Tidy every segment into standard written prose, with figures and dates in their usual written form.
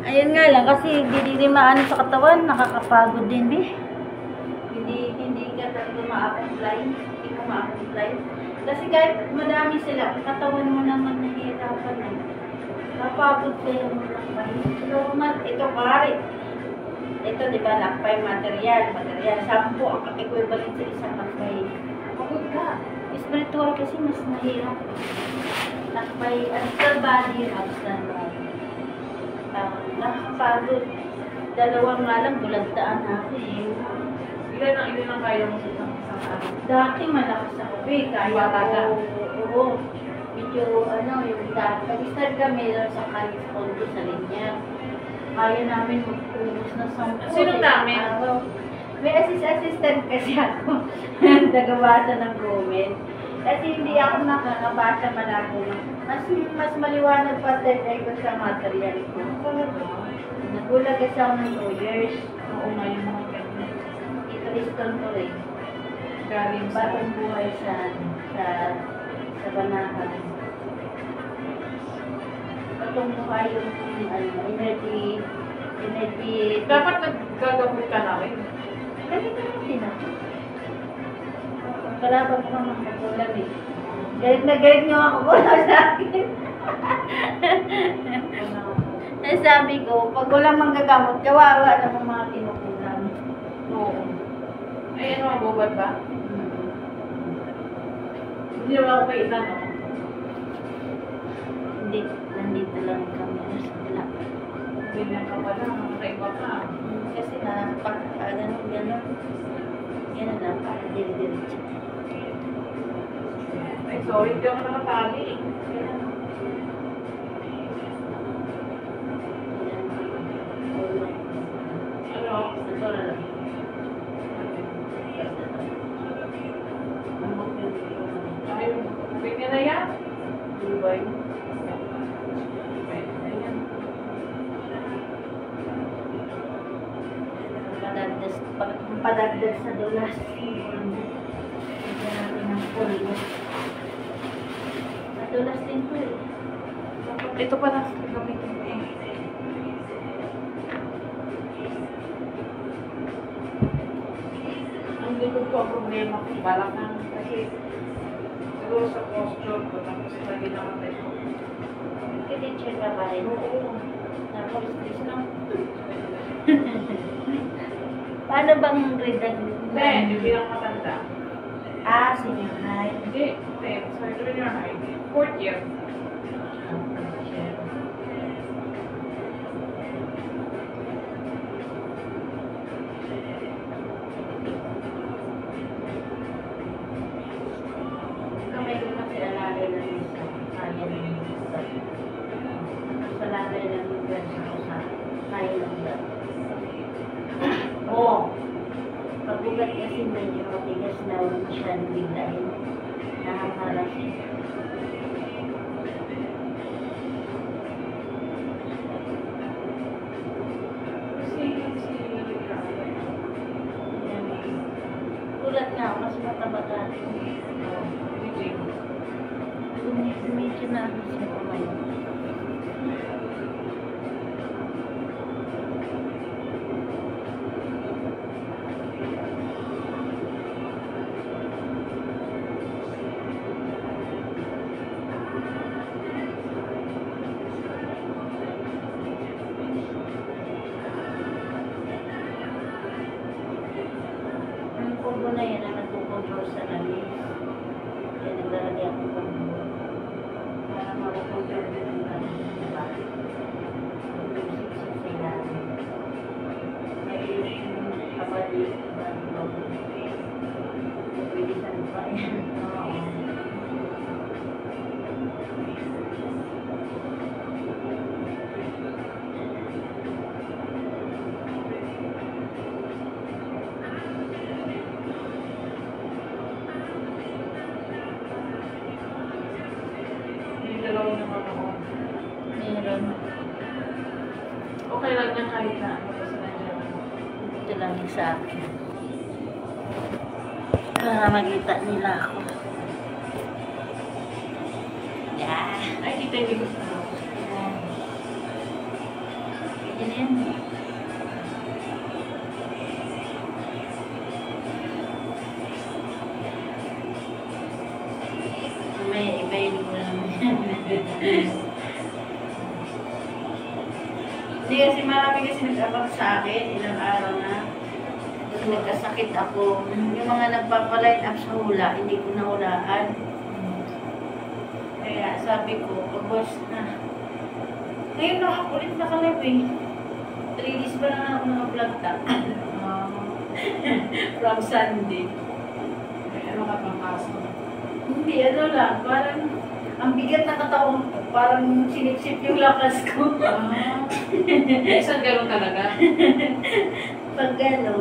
Ayun nga lang, kasi hindi maano sa katawan, nakakapagod din, eh. Hindi ka talaga ma-apply. Hindi mo ma-apply. Kasi kahit madami sila, katawan mo naman nahihirapan eh. Napagod kayo mo lakbay. Ito pare. Ito di ba, lakbay material. 10 ang equivalent sa isang lakbay. Pagod ka. Spiritual kasi mas mahirap. Lakbay, astral body, astral body. Nakakapagod. 2 nga lang, bulagtaan na ako eh. Ilan ang kaya mo sa isang araw? Dati malakas ako eh. Kaya ko, oo. Medyo, yung dati. Pag-start kami doon sa California sa linya. Kaya namin mag-ubus na 10. Sinong namin? May assistant kasi ako. Nagabasa ng comment. Kasi hindi ako nakakabasa malabo. Mas maliwanag pa ko sa material ko. Nagulag kasi ako ng 2 years. Oo nga yung mga ganyan. Ito is to rin. Galing sa Batong buhay sa banahan. Batong buhay yung energy. Dapat naggagamot ka na rin. Ganito din ako. Kalaban ko naman kagulang eh. Galit na galit niyo ako kulang sa akin. Sabi ko, pag walang manggagamot, kawawa naman mga kinukulang. Oo. Ay, ano, mabubad ba? Hindi naman ako kayo no? Hindi, nandito lang kami sa bila. Ganyan ka pala, nakaiba ka. Kasi ganun. Yan lang, para dili-diretso. Ay, sorry, hindi ako nakatali. Ano? Ito na lang. Ay, ganyan na yan? Dubai. Padagdag sa dulas. Bigyan natin ng pulbo. Madulas din po eh. Ito pala, gamitin ko eh. Ang likod ko ang problema kung balak na. Kasi siguro sa posture ko, tapos lagi namatay ko. Teacher ka ba rin? Oo. Tapos, please lang. Paano bang read Hindi, hindi bilang matanda. Senior high. Hindi, sa junior high. 4th year. Kamay ko kasi alalay ng isa. Kaya ng isa. Sa lalay ng isa sa kaya ng isa. Oo. Pag-ugat kasi medyo matigas na masyadong biglain. Nakakaras. Ulat nga ako kasi mataba-taba. Medyo na ako siya kamay. Pulbo na yan ang nagpo-control sa lamis. Kaya naglalagay ako ng pulbo. Para makakontrol din ang lamis. Diba? Siksik sa ilalim. Mayroon yung kabali. Pwede sa lupa yan. Oo. Dalawa naman ako. Meron. Okay lang yan kahit na ano kasi nandiyan. Ito lang yung sa akin. Para makita nila ako. Yeah. Ay, kita hindi gusto mo. Pwede na yan. May iba-iba mo lang. Hindi kasi marami kasi nag-abang sa akin, ilang araw na. Tapos nagkasakit ako. Yung mga nagpapaline up sa hula, hindi ko nahulaan. Kaya sabi ko, pag-wash na. Ngayon lang ako ulit nakalive eh. 3 days pa lang ako naka-vlog tag. From Sunday. Ano ka pang kaso? Hindi, ano lang, parang ang bigat na katawan ko, parang sinipsip yung lakas ko. Minsan gano'n talaga. Pag ano,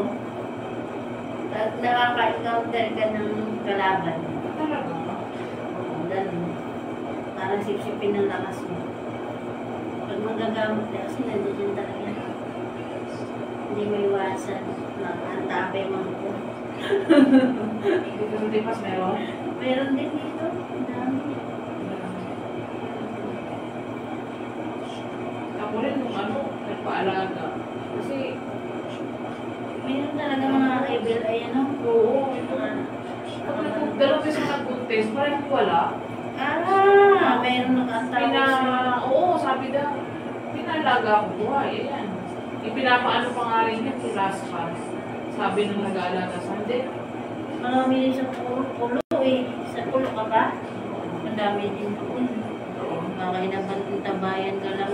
pag nakaka-encounter ka ng kalaban, Talaga? ganun. Parang sipsipin ng lakas mo. Pag magagamot na, kasi nandiyan talaga. Hindi may iwasan. Antabay mo ko. Dito sa Tipas meron? Meron din dito. Ang dami. Ako rin nung ano, nagpaalaga. Kasi, Meron talaga mga rebel, ay ano. oo, ito. Pag dalawang beses na nag-contest, parang wala. Meron nakatapos. Oo, sabi daw, pinalaga ako buhay, ayan. Ipinapaano pa nga rin yan, si Last Pass. Sabi nung nag-aalaga sa hindi. Marami din sa pulo eh. Sa pulo ka ba? Ang dami din doon. Baka inabantabayan ka lang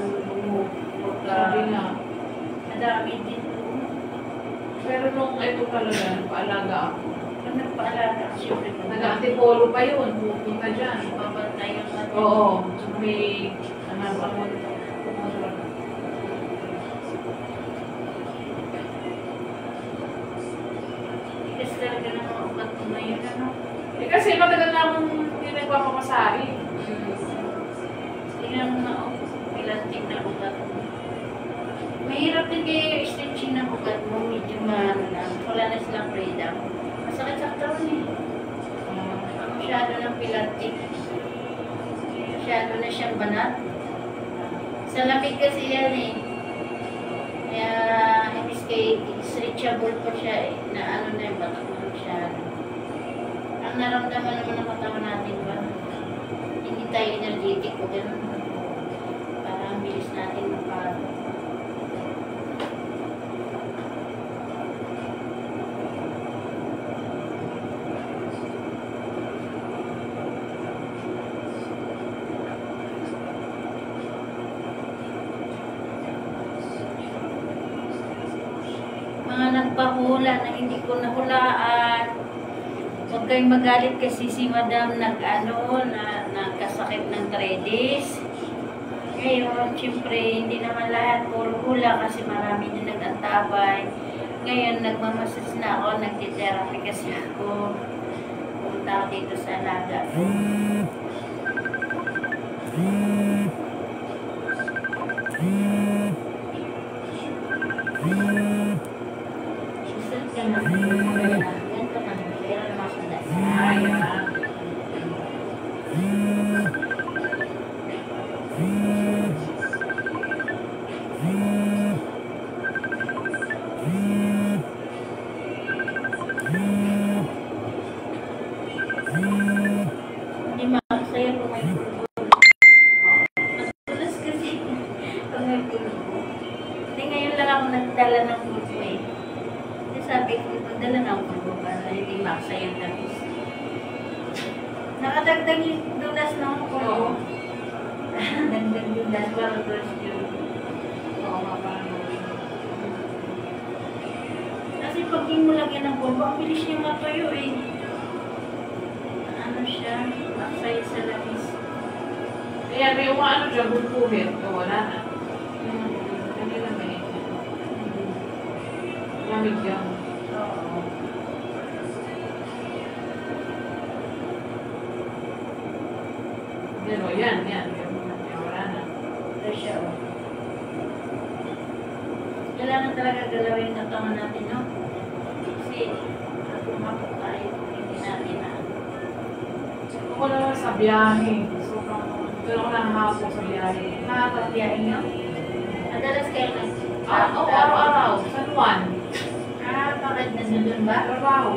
Sabi na. Ang dami din doon. Pero nung ito talaga, nagpaalaga ako. Pag nagpaalaga, siyempre Nag-antipolo pa yun, pupunta dyan. Papantay yung ating. Oo, may, ano, Kasi talaga ng mga ugat ko na yun, ano? eh kasi matagal na akong hindi nagpapamasahe. Tingnan mo na, oh. Pilanting na ugat mo. Mahirap din kayo yung stitching ng ugat mo. Medyo maano lang. Wala na silang freedom. Masakit sa katawan eh. Masyado ng pilanting. Masyado na siyang banat. Sa lamig kasi yan eh. Kaya, imbis kay stretchable pa siya eh. Na ano na yung batak mo masyado. Ang naramdaman naman ng katawan natin ba? Hindi tayo energetic o gano'n. Para ang bilis natin mapagod. Mga nagpahula na hindi ko nahulaan. Huwag kayong magalit kasi si Madam nagkasakit ng 3 days. Ngayon, siyempre, hindi naman lahat puro hula kasi marami din nag-antabay. Ngayon, nagmamasas na ako, nagtitherapy kasi ako. Pumunta ako dito sa alaga. Isang ka na. Yan ka na. Pero naman sa dasa. Ayan. Hindi makasaya kung may pulbo. Matulas kasi kung may pulbo. Hindi ngayon lang ako nagdala ng pulbo eh. Kasi sabi ko, magdala ng pulbo para hindi makasaya ang labis. Nakadagdag yung dulas ng pulbo. Oo. Dagdag dulas para dulas yun. Oo nga, parang Kasi pag yung mo lagyan ng pulbo, ang bilis niya matuyo eh. Ano siya, makasaya sa labis. Ayan, may umaano dyan, bulpuhin. Wala na. Hindi na may lamig yan. Oo. Pero yan. Wala na. Ito siya, oh. Kailangan talaga galawin ang katawan natin, no? Kasi, kumapot tayo, hindi natin na. Ako naman sa biyahe. Sobrang, doon ako nahahapon sa biyahe. Makapagbiyahin nyo? Madalas kayo Oo, araw-araw. San Juan. Bakit nandun ba? Trabaho.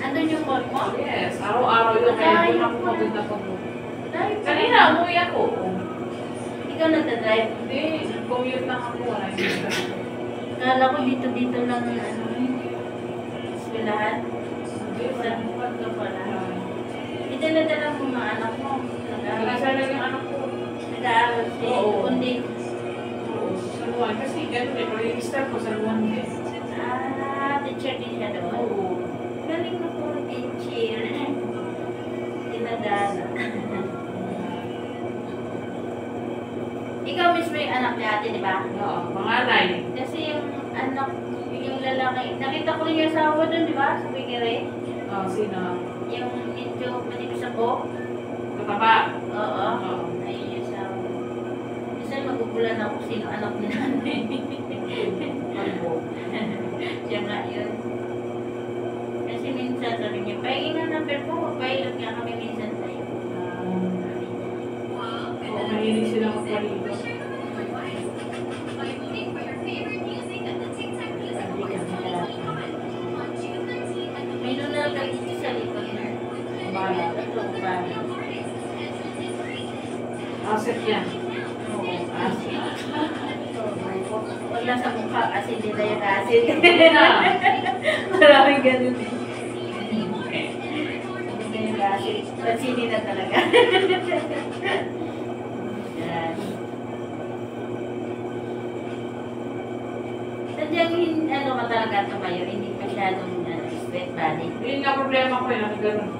Andun yung mall mo? Yes, araw-araw yun. Kaya doon ako maganda pa po. Kanina, umuwi ako. Ikaw nagdadrive? Hindi, commute lang ako. Wala yung Kala ko dito lang eskwelahan. Sa buwan ka pala. Idala-dala mo mga anak mo. Nag-aaral lang yung anak ko. Nag-aaral si kundi. San Juan. Kasi ganun eh, register ko San Juan din. Teacher din siya doon. Oo. Galing na po teacher. Dinadala. Ikaw mismo yung anak ni ate, di ba? Oo, panganay. Kasi yung anak, yung lalaki, nakita ko rin yung asawa doon, di ba? Sa Bigire. Sino? Yung medyo manipis ako. Mataba. Oo. Ayun yung asawa. Kasi magugulan ako sino anak ni nanay. Ano? Siya nga yun. Kasi minsan sabi niya, pahingin nga number ko, magpahilot nga kami minsan sa'yo. Oo, mahilig sila magpaligo. May lunar ka dito sa likod na. Bala. Ito, bala. Asset yan. Oo, acid. Wala sa mukha kasi hindi na yung acid. Hindi na. Maraming ganun eh. Hindi na yung acid. Pansinin na talaga. Yan. Sadyang ano ka talaga tumayo, hindi masyadong straight body. Yun nga problema ko yun. Ganun.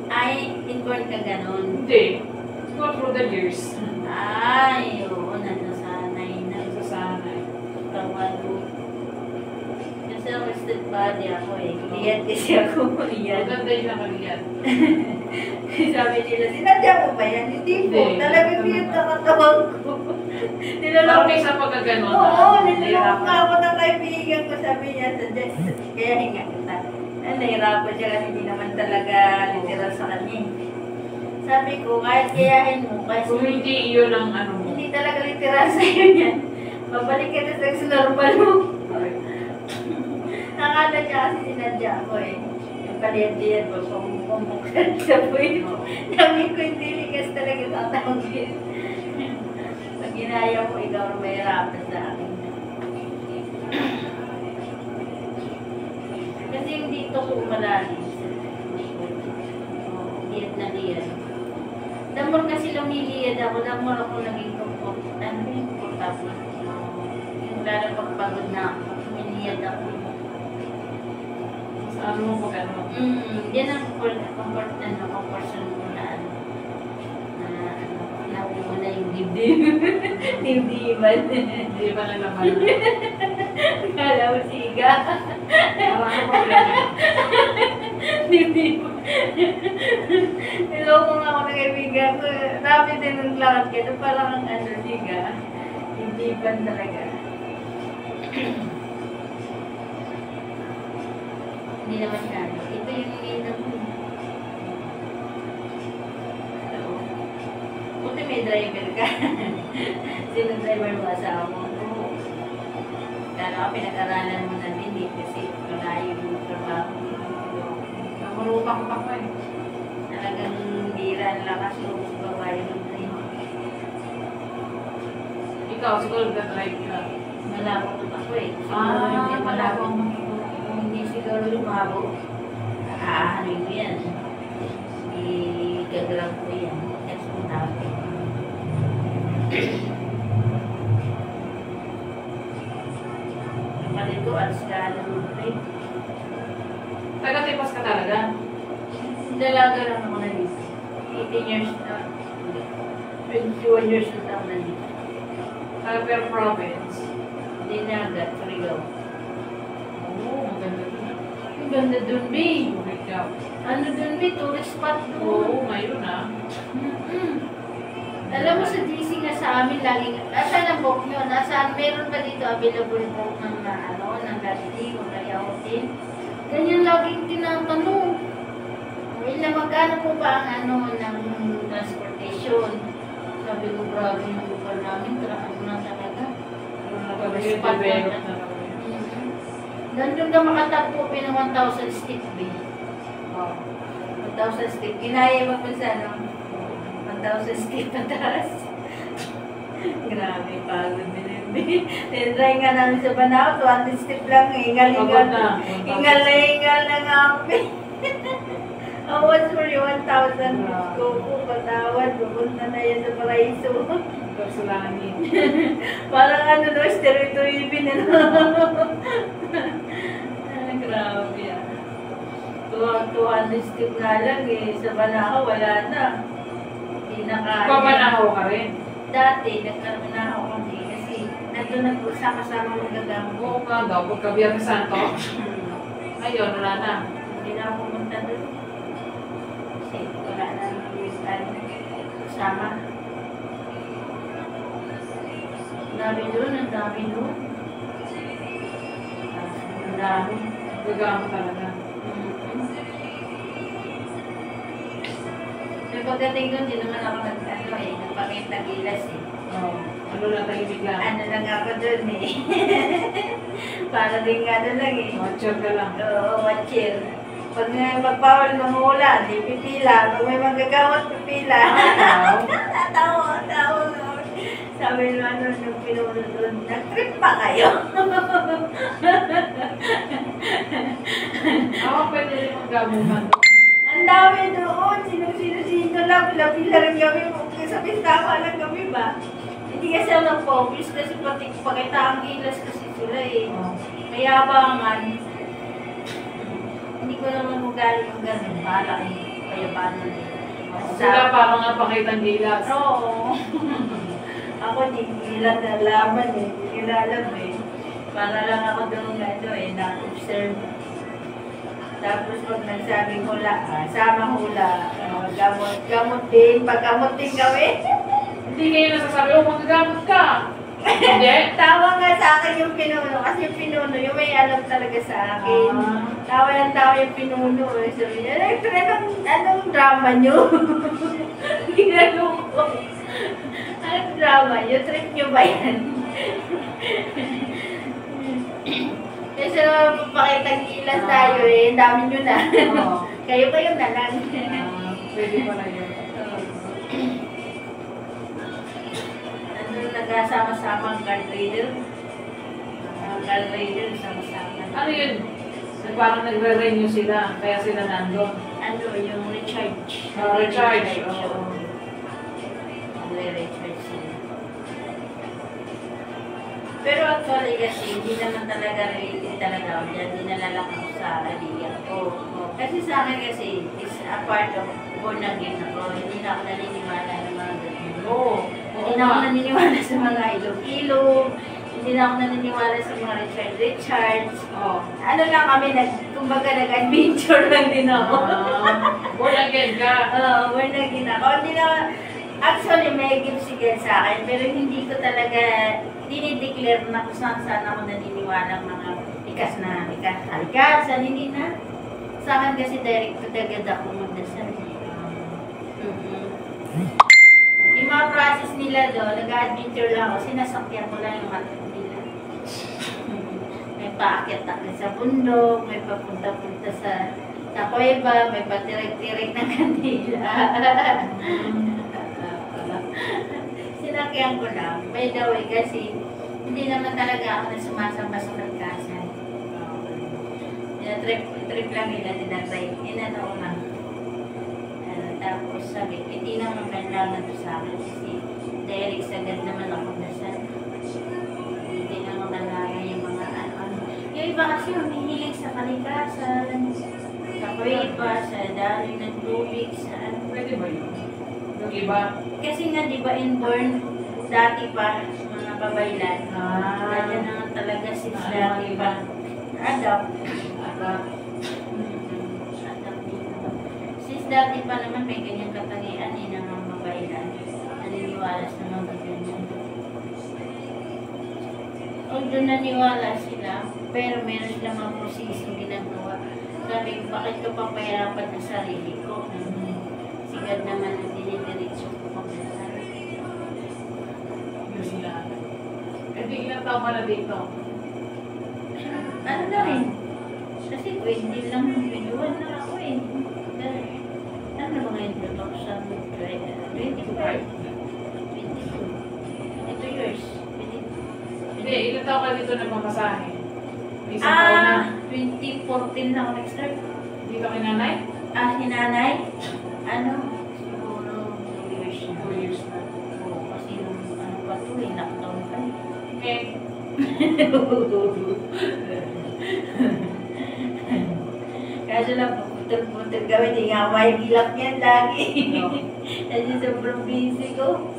Ay, inborn ka ganun. Hindi. Go through the years. Ay, oo, nasasanay na. Nasasanay. Tawalo. Kasi ako straight body ako eh. Liyad kasi ako. Liyad. Maganda yung nakaliyad. Sabi nila, sinadya mo ba yan? Hindi po. Hindi. Talagang liyad na katawag ko. Parang Nilalako. may isa pagkaganon. Oo, nilalako nga ako ng kaibigan ko. Sabi niya, kaya hinga kita. Nahirapan siya kasi hindi naman talaga literal sa kanya eh. Sabi ko, kahit kayahin mo, kasi Kung hindi iyon ang ano mo. hindi talaga literal sa'yo yan. Mabalik ka na sa normal mo. Nakala niya kasi sinadya ako eh. Yung paliyad-liyad mo, pumuksan sa puwit. Sabi ko, hindi ligas talaga tatawagin. Pag ginaya mo, ikaw ang mahirapan sa akin. Kasi yung dito ko malalim. Liyad na liyad. Damor kasi lumiliyad ako, damor ako naging komportable. Yung lalo pagpagod na ako, lumiliyad ako. Saan mo pag ano? Yan ang comportable ko na ano. Nabi mo na yung dibdib. Dibdiban. Hindi ba na naman? Kala mo siga. Parang ang problema. Dibdib. Niloko nga ako ng kaibigan ko. Rapid din ng lakad ka. Parang ang ano siga. Dibdiban talaga. Hindi naman siya. Ito yung iniinom ko. Buti may driver ka. Sino driver mo asawa mo? Kala ka pinag-aralan mo na din eh, kasi malayo yung trabaho. Namurutak-tak eh. Talagang bira ang lakas yung babae mo rin. Ikaw, siguro nag-drive ka. Malabo ako eh. Siguro hindi malabo. Kung hindi siguro lumabo, aahanin mo yan. Igagrab ko yan. Kasi malabo. Kapatid ko, alas ka alam mo rin. Taga-tipas ka talaga. Dalaga lang ako na dito. 18 years na. 21 years na ako na dito. Taga-per province. Hindi na agad, Surigao. Oo, maganda din. Ang ganda dun, B. Surigao. Ano dun, B? Tourist spot dun. Oo, ngayon ah. Alam mo sa GC nga sa amin laging, nasaan ang book nyo? Nasaan, meron ba dito available book ng ng Galilee o kaya hotel? Ganyan laging tinatanong. Ilang magkano po ba ang ng transportation? Sabi ko, grabe yung lugar namin, tarahan mo na talaga. Ano na Develop na lang. Doon ka makatagpo ng 1,000 stick, B. Oo. 1,000 stick. Kinaya mo pa sa 1,000 stick pataas. Grabe, pagod din yun, B. Tinry nga namin sa Banao, 200 stick lang. Ingal-ingal. Pagod na. Ingal na ingal na nga ako, B. Awas for you, 1,000. Ko po, patawad. Pupunta na yan sa Paraiso. Kasulangin. Parang ano no, stereotype na no. Grabe ah. 200 stick nga lang eh. Sa Banao, wala na. Hindi na kaya. Pamanahaw ka rin. Dati, nagkamanahaw kami kasi nandun nagkasama magagamit. Oo nga daw, pagka Biyernes Santo. Ngayon, wala na. Hindi na ako pumunta doon. Kasi wala na kasama. Ang dami doon. Ang dami. Gagamo talaga. May pagdating doon, di naman ako nagpakita gilas eh. Oo. Ano na tahimik lang? Ano lang ako doon eh. Para din ano lang eh. Watcher ka lang. Oo, watcher. Pag magpawal ng ulan, di pipila. Pag may magagamot, pipila. Tawa. Sabi naman nung pinuno doon, nag-trip pa kayo? Ako pwede rin maggamutan. Ang dami doon. Sino lang. Pila rin kami. Sa bintama lang kami ba? Hindi kasi ako nag-focus kasi pakita ang gilas kasi sila eh. Mayabangan. Hindi ko naman magaling yung gano'n. Bahala eh. Payabanan eh. Sila pa mga pakitang gilas. Oo. Ako di nila nalaman eh. Hindi nila alam eh. Para lang ako doon na-observe. Tapos pag nagsabing hula, sama hula, gamot din, paggamot din kami. Hindi kayo nasasabi, magagamot ka. Hindi? Tawa nga sa akin yung pinuno, kasi yung pinuno, yung may alam talaga sa akin. Tawa yung pinuno. Sabi niya, anong drama nyo? Ginanong ko. Anong drama nyo? Trip nyo ba yan? Kasi mapapakitang gilas tayo eh, ang dami nyo na. Kayo na lang. Pwede pala yun. Nagkasama-sama ang card reader. Ang card reader, sama-sama. Ano yun? Parang nagre-renew sila, kaya sila nandun. Ano, yung recharge. Recharge. Nagre-recharge sila. Pero actually kasi, hindi naman talaga related talaga ako dyan. Dinalalak ako sa kaibigan ko. Kasi sa akin kasi, is a part of born again ako. Hindi na ako naniniwala ng mga ganyan. Hindi na ako naniniwala sa mga ilog-ilog. Hindi na ako naniniwala sa mga Richard. Ano lang kami, kumbaga nag-adventure lang din ako. Born again ka? Oo, born again ako. Hindi na, actually may gift si God sa akin, pero hindi ko talaga dinideclare na kung saan ako naniniwala mga likas na kalikasan, hindi na. Sa akin kasi direct to agad ako magdasal. Yung mga process nila doon, nag-adventure lang ako, sinasakyan ko lang yung anak nila. May paakyat-akyat sa bundok, may papunta-punta sa kuweba, may patirig-tirig ng kandila. Sinakyan ko lang. By the way, kasi hindi naman talaga ako na sumasamba sa kalikasan. Trip lang nila, tinatry. Inano ko lang. Tapos sabi, hindi naman kailangan to sa akin kasi direct sagad naman ako nasal. Hindi naman kailangan yung mga ano. Yung iba kasi humihilig sa kalikasan, sa kuweba, sa daloy ng tubig, sa ano. Pwede ba yun? Yung iba? Kasi nga, di ba, inborn, dati pa, mga kabaylan. Dati naman talaga since dati pa. Adapt. Since dati pa naman may ganyang katangian ng mga kabaylan. Naniniwala sa mga ganyan. Although naniwala sila, pero meron silang mga prosesong ginagawa. Sabi, bakit ko papahirapan ang sarili ko? Sigad naman ang dinidiretso ko pagdasal. Hindi ilang taon ka na dito. Ano na rin? Kasi 20 lang, 21 na ako eh. Ano na ba ngayon? 2025? 22. 22 years. Hindi, ilang taon ka dito nagmamasahe? May isang taon na. 2014 na ako nag-start. Dito kay nanay? Si nanay, ano, siguro 2 years na. 2 years na. Oo, kasi yung ano pa to eh, lockdown pa eh. Okay. Kaso lang, putol-putol kami, di nga may gilak yan lagi. No. Kasi sobrang busy ko.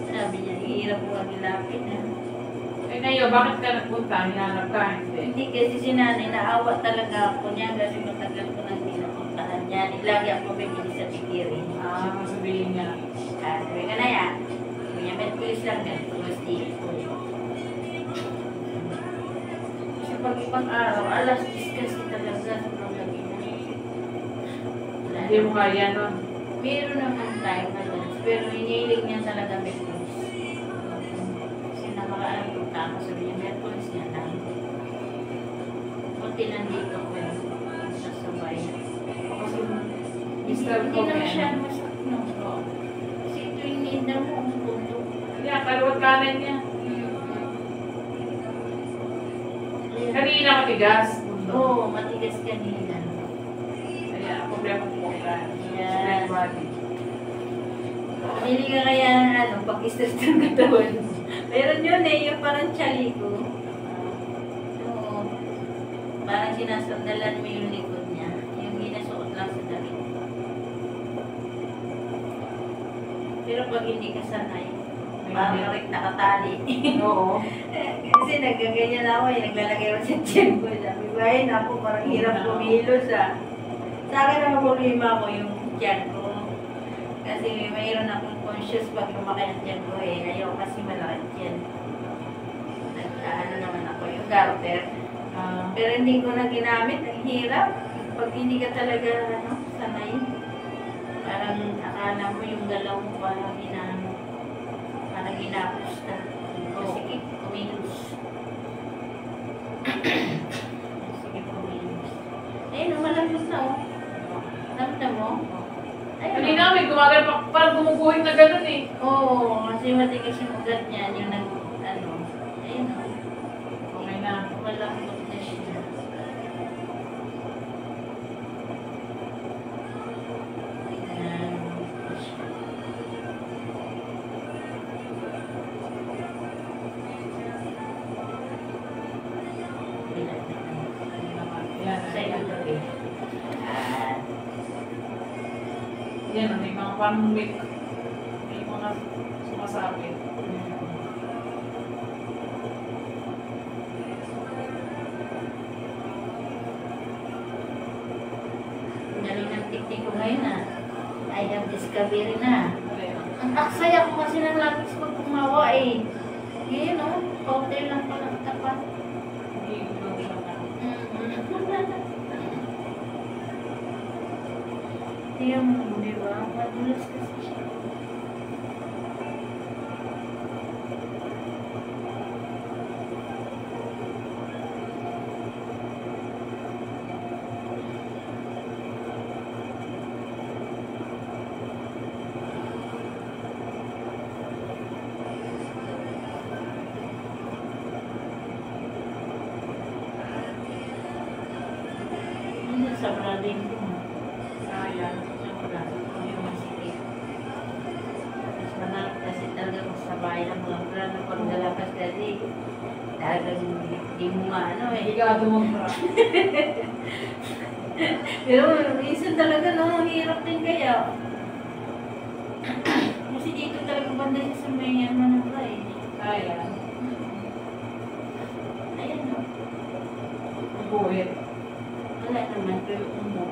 Sabi niya, hirap ko magilapin na. Eh ngayon, bakit ka nagpunta? Hinanap ka? Hindi. Hindi kasi si nanay, naawa talaga ako niya kasi matagal ko nang pinapuntahan niya. Lagi ako bibili sa tikirin. Sabihin niya. Sabi ka na yan. Sabi niya, may pulis lang yan. Pulis dito. Kasi pag ibang araw, alas 10 kasi talaga sobrang lagi na. Hindi mo kaya nun. Meron naman tayo madalas, pero hinihilig niya talaga may pulis. Kasi nakaraan punta ako, sabi niya, may pulis niya lang. Kunti nandito ko yun, sa sabay. Kasi Hindi Mr. naman Cohen. siya masakno. Kasi tuwing nindang mo ang puto. Yeah, kaliwat kanan niya. Kanina matigas. Oo, matigas kanina. Kaya, problema po ka. Yan. Body. Hindi ka kaya ng ano, pag-stress ng katawan. Meron yun eh, yung parang chali ko. Oo. Parang sinasandalan mo yung likod niya. Yung ginasuot lang sa damit. Pero pag hindi ka sanay, parang rin nakatali. Oo. Kasi nagaganyan ako eh, naglalagay ako sa tiyan ko. Sabi ko, ay naku, parang hirap kumilos ah. Sa akin ang problema ko yung tiyan ko. Kasi mayroon akong conscious pag lumaki ang tiyan ko eh. Ayaw kasi malaki tiyan. Ano naman ako, yung garter. Pero hindi ko na ginamit, ang hirap. Pag hindi ka talaga sanay. Parang akala mo yung galaw mo parang parang ginapos na. Sige, kumilos. Sige, kumilos. Eh, lumalabas na oh. Namta mo? Kanina may gumagano, parang gumuguhit na gano'n eh. Oo, kasi matigas yung ugat niya, yung ayun o. Okay na. Malambot na siya. Ayan. Yan, Sa'yo yan. gabi. Yan, may mga parang may mga sumasakit. Galing ng tiktik ko ngayon ah. I have discovery na. Ano yan? Ang aksaya ko kasi ng lapis pag kumawa eh. Ngayon oh, powder lang pala ang tapat. Hindi ko siya na. Tingnan mo, di ba? Madulas kasi siya. Hindi sa braling ko. Sayang. Sobra. Yung masikip. Mas mahal kasi talaga kung sa bayan ang mga brand pag nalakas kasi talagang di mo maano eh. Obligado mo bra. Pero minsan talaga no, ang hirap din kaya. Kasi dito talaga banda sa may ano ng bra eh. Sayang. Ayan no. Buhit. Wala naman pero umo.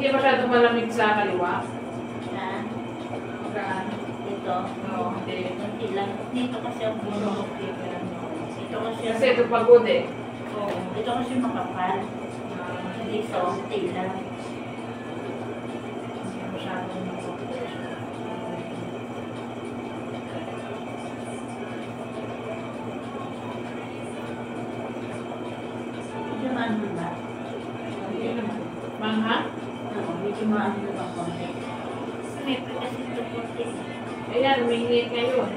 Hindi masyadong malamig sa kaliwa. Yan. Magkaan. Dito. Oo, hindi. Kunti lang. Dito kasi ang puno. Dito kasi Kasi ito pagod eh. Oo. Dito kasi makapal. Dito, kunti lang. Hindi masyadong makapal. Medyo maano ba? Hindi naman. Mangha? Oo, medyo maano ba konti. Siyempre kasi ito kunti. Ayan, uminit ngayon.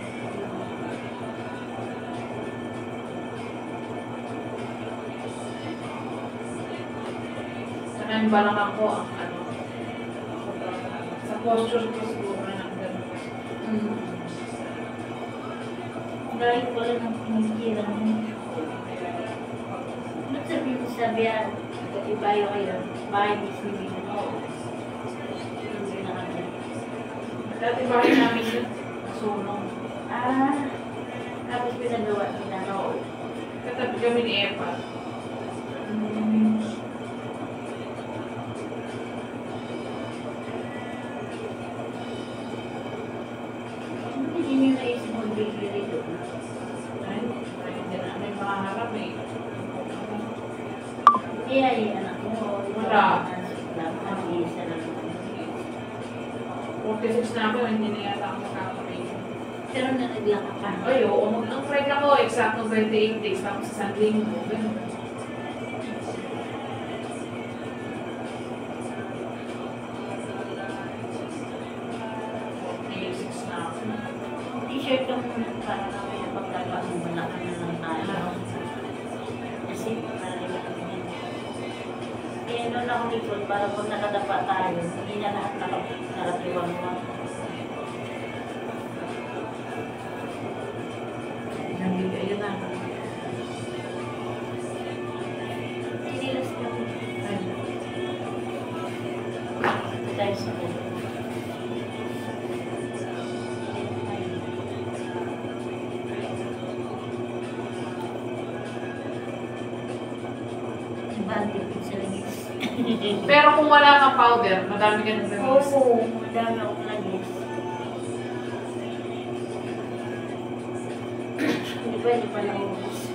Sanayin ba lang ako ang ano? Sa posture ko siguro na gano'n. Dahil wala nang pinigilan. Ba't sabihin mo sabihan? Ibayo kayo. Bahay ni Sibin. Oo. Hindi na kami. Dati bahay namin yun. Sunog. Tapos pinagawa nila. Oo. Katabi kami ni Epa. Hindi niyo naisip mo bigyan ito. Ay, hindi na may makaharap eh. Hindi ay anak mo. Wala. Ang isa lang. 46 na ako, hindi na yata ako makakapay. Pero nanaglaka ka. Ay, oo. Ang friend ako, exacto 28 days. Tapos sa linggo. Ganun. T-shirt ka muna para kami na pagkaba mo malaka na lang tayo. Kasi para rin. Kaya noon ako likod para pag nakadapa tayo, hindi na lahat nakatiwang mo. Ayun na. Sinilas ka mo. Tayo sa ko. Antipid sa langis. Pero kung wala kang powder, madami ka nang langis. Oo, madami akong langis. Hindi pa naubos.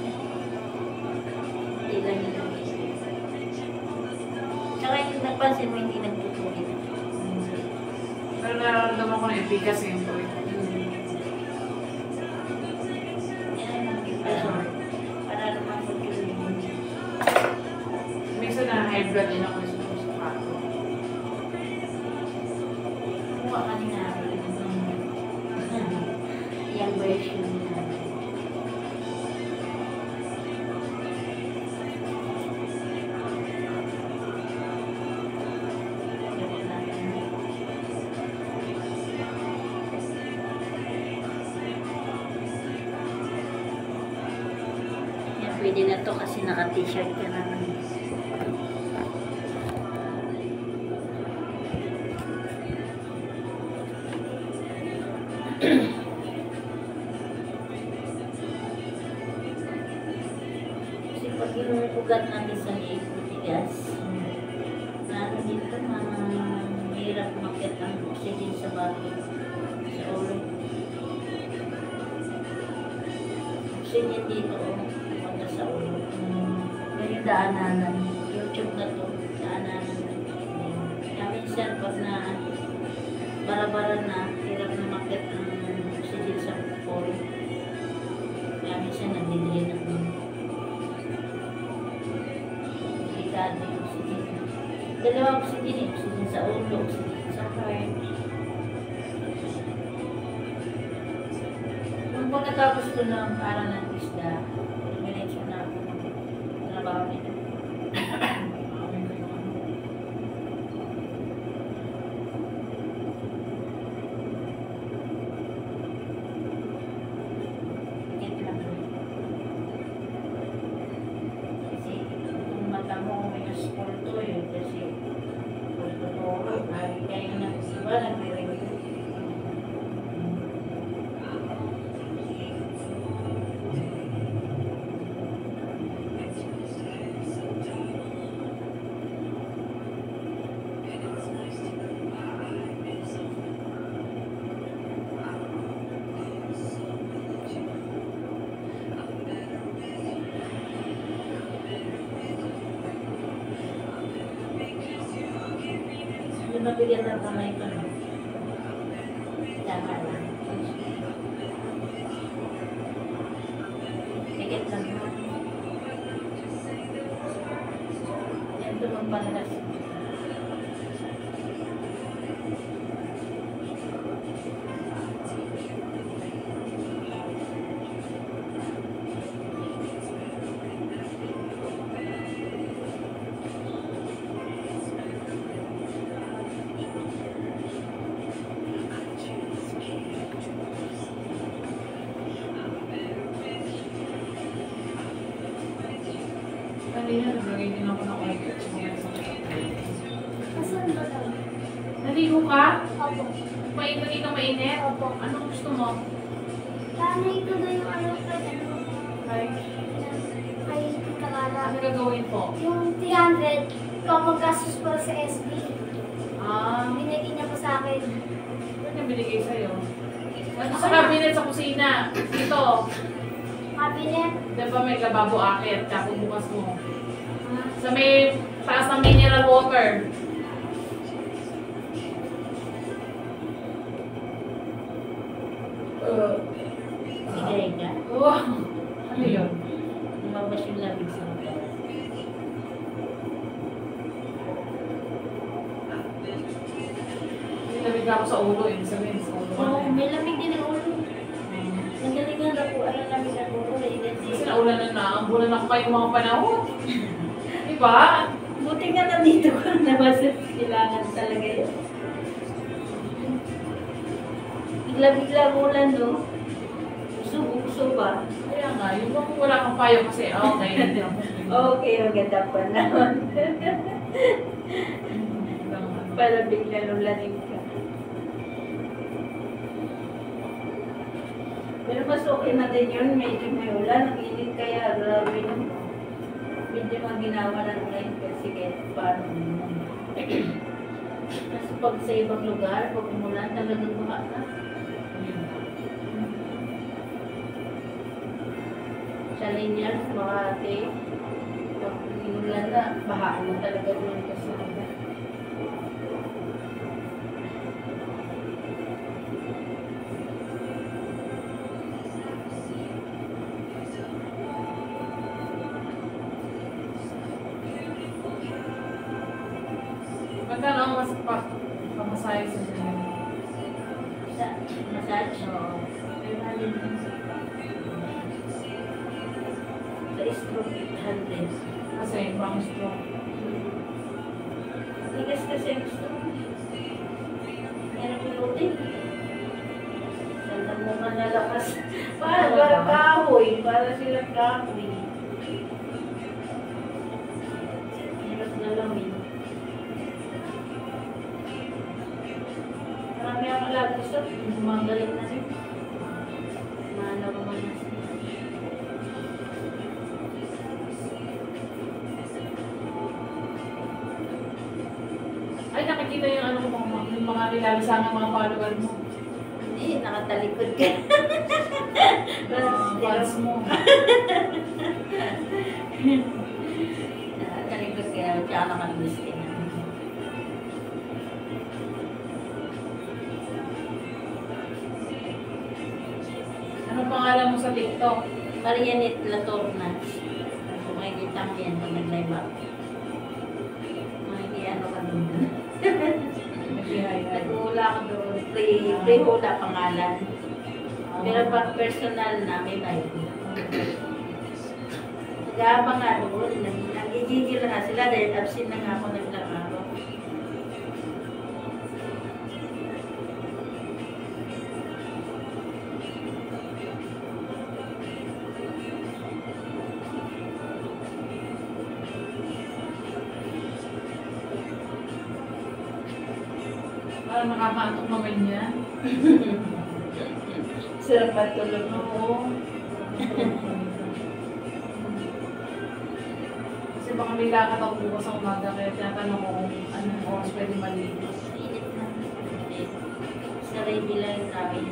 Hindi lang yung langis. Tsaka yung napansin mo hindi nagtutuloy. Pero nararamdaman ko na yung bigas yung tuloy. Yan ang para naman magtuloy. Minsan na high blood din ako sa kato. Kuha ka ni namin. Yung version niya. Yan, pwede na to kasi naka-t-shirt ka naman. Kasi pag inuugat natin sa liig, tigas, na dito mahirap makit ang oxygen sa bato, sa ulo. Oxygen dito, pumunta sa ulo. May daananan. YouTube na to, daananan. Kaya minsan pag na bara-bara na, hirap na makit ang oxygen sa ulo. Kaya minsan nabibili na po. Delikado yung oxygen. Dalawa oxygen, oxygen sa ulo, oxygen sa heart. Nung pagkatapos ko ng aral ng isda, minutes na ako ng trabaho nito. Higit lang. Kasi kung mata mo may school to yun, kasi pagkaturo, kaya nga iba nagre-review. mabigat ang kamay ko. No? Tama lang. Bigat lang. Yan ito magpanalas. Kanina, naglagay din ako ng oil at saka sa Asan ba daw? Naligo ka? Opo. Mainit ka mainit? Opo. Anong gusto mo? Sana ito na yung ano Ay, kay Kakala. ano gagawin po? Yung 300, pamaggastos para sa SB. Binigay Binigay niya po sa akin. Ano niya binigay sa'yo? Sa cabinet sa kusina. Dito. Cabinet. Di ba may lababo akit? Tapos bukas mo. Sa may taas ng mineral water. Sigay ka. Wow! Ano yun? Lumabas yung labig sa mata. Nilamig ako sa ulo. Ibig sabihin sa ulo. Oo, may lamig din ang ulo. Nagalingan ako, alam lamig ang ulo. Kasi naulanan na. Ang bulan ako kayong mga panahon. Diba? Buti nga nandito ko nabasa. Kailangan talaga yun. Bigla-bigla ulan, no? Gusto ba? Kaya nga, yung bang wala kang payo kasi, okay. Okay, maganda pa naman. Para bigla nulanin ka. Pero mas okay na din yun, medyo may ulan, ang init kaya, grabe no. Medyo mga ginawa ng ulan kasi kahit paano. Kasi pag sa ibang lugar, pag umulan, talagang baha na. Sa linyas, Makati, pag inulan na, baha na talaga doon kasi. Magkano ang mas pamasahe sa dyan? Sa massage, Oo. may mali din. Sa stroke, 800. Kasi pang stroke. Tigas kasi ang stroke. Meron pilotin. Sandang mo ka nalakas. Para kahoy. Para silang kahoy. Hirap na lamin. Marami ang alagusto. Gumagaling na rin. Manaraman na sila. Ay, nakikita yung ano mo, yung mga nilalisang mga follower mo. Hindi, nakatalikod ka. Fans mo. Nakatalikod ka. Tsaka nakalimis ka na. Ano pangalan mo sa TikTok? Marianit Latorna. Kung makikita mo yan, pag nag-live ako. Ano ka doon? Nag-uula ako doon. Pre-hula pangalan. Pero pag personal na, may live. Nag-aabang nga doon. Nagigigil na nga sila dahil absent na nga ako naglalaro. Parang nakakaantok naman yan. Sarap matulog mo. Oo. Kasi baka may lakad ako bukas sa umaga, kaya tinatanong ko kung anong oras pwede maligo. Init na. Sa ready lang yung namin.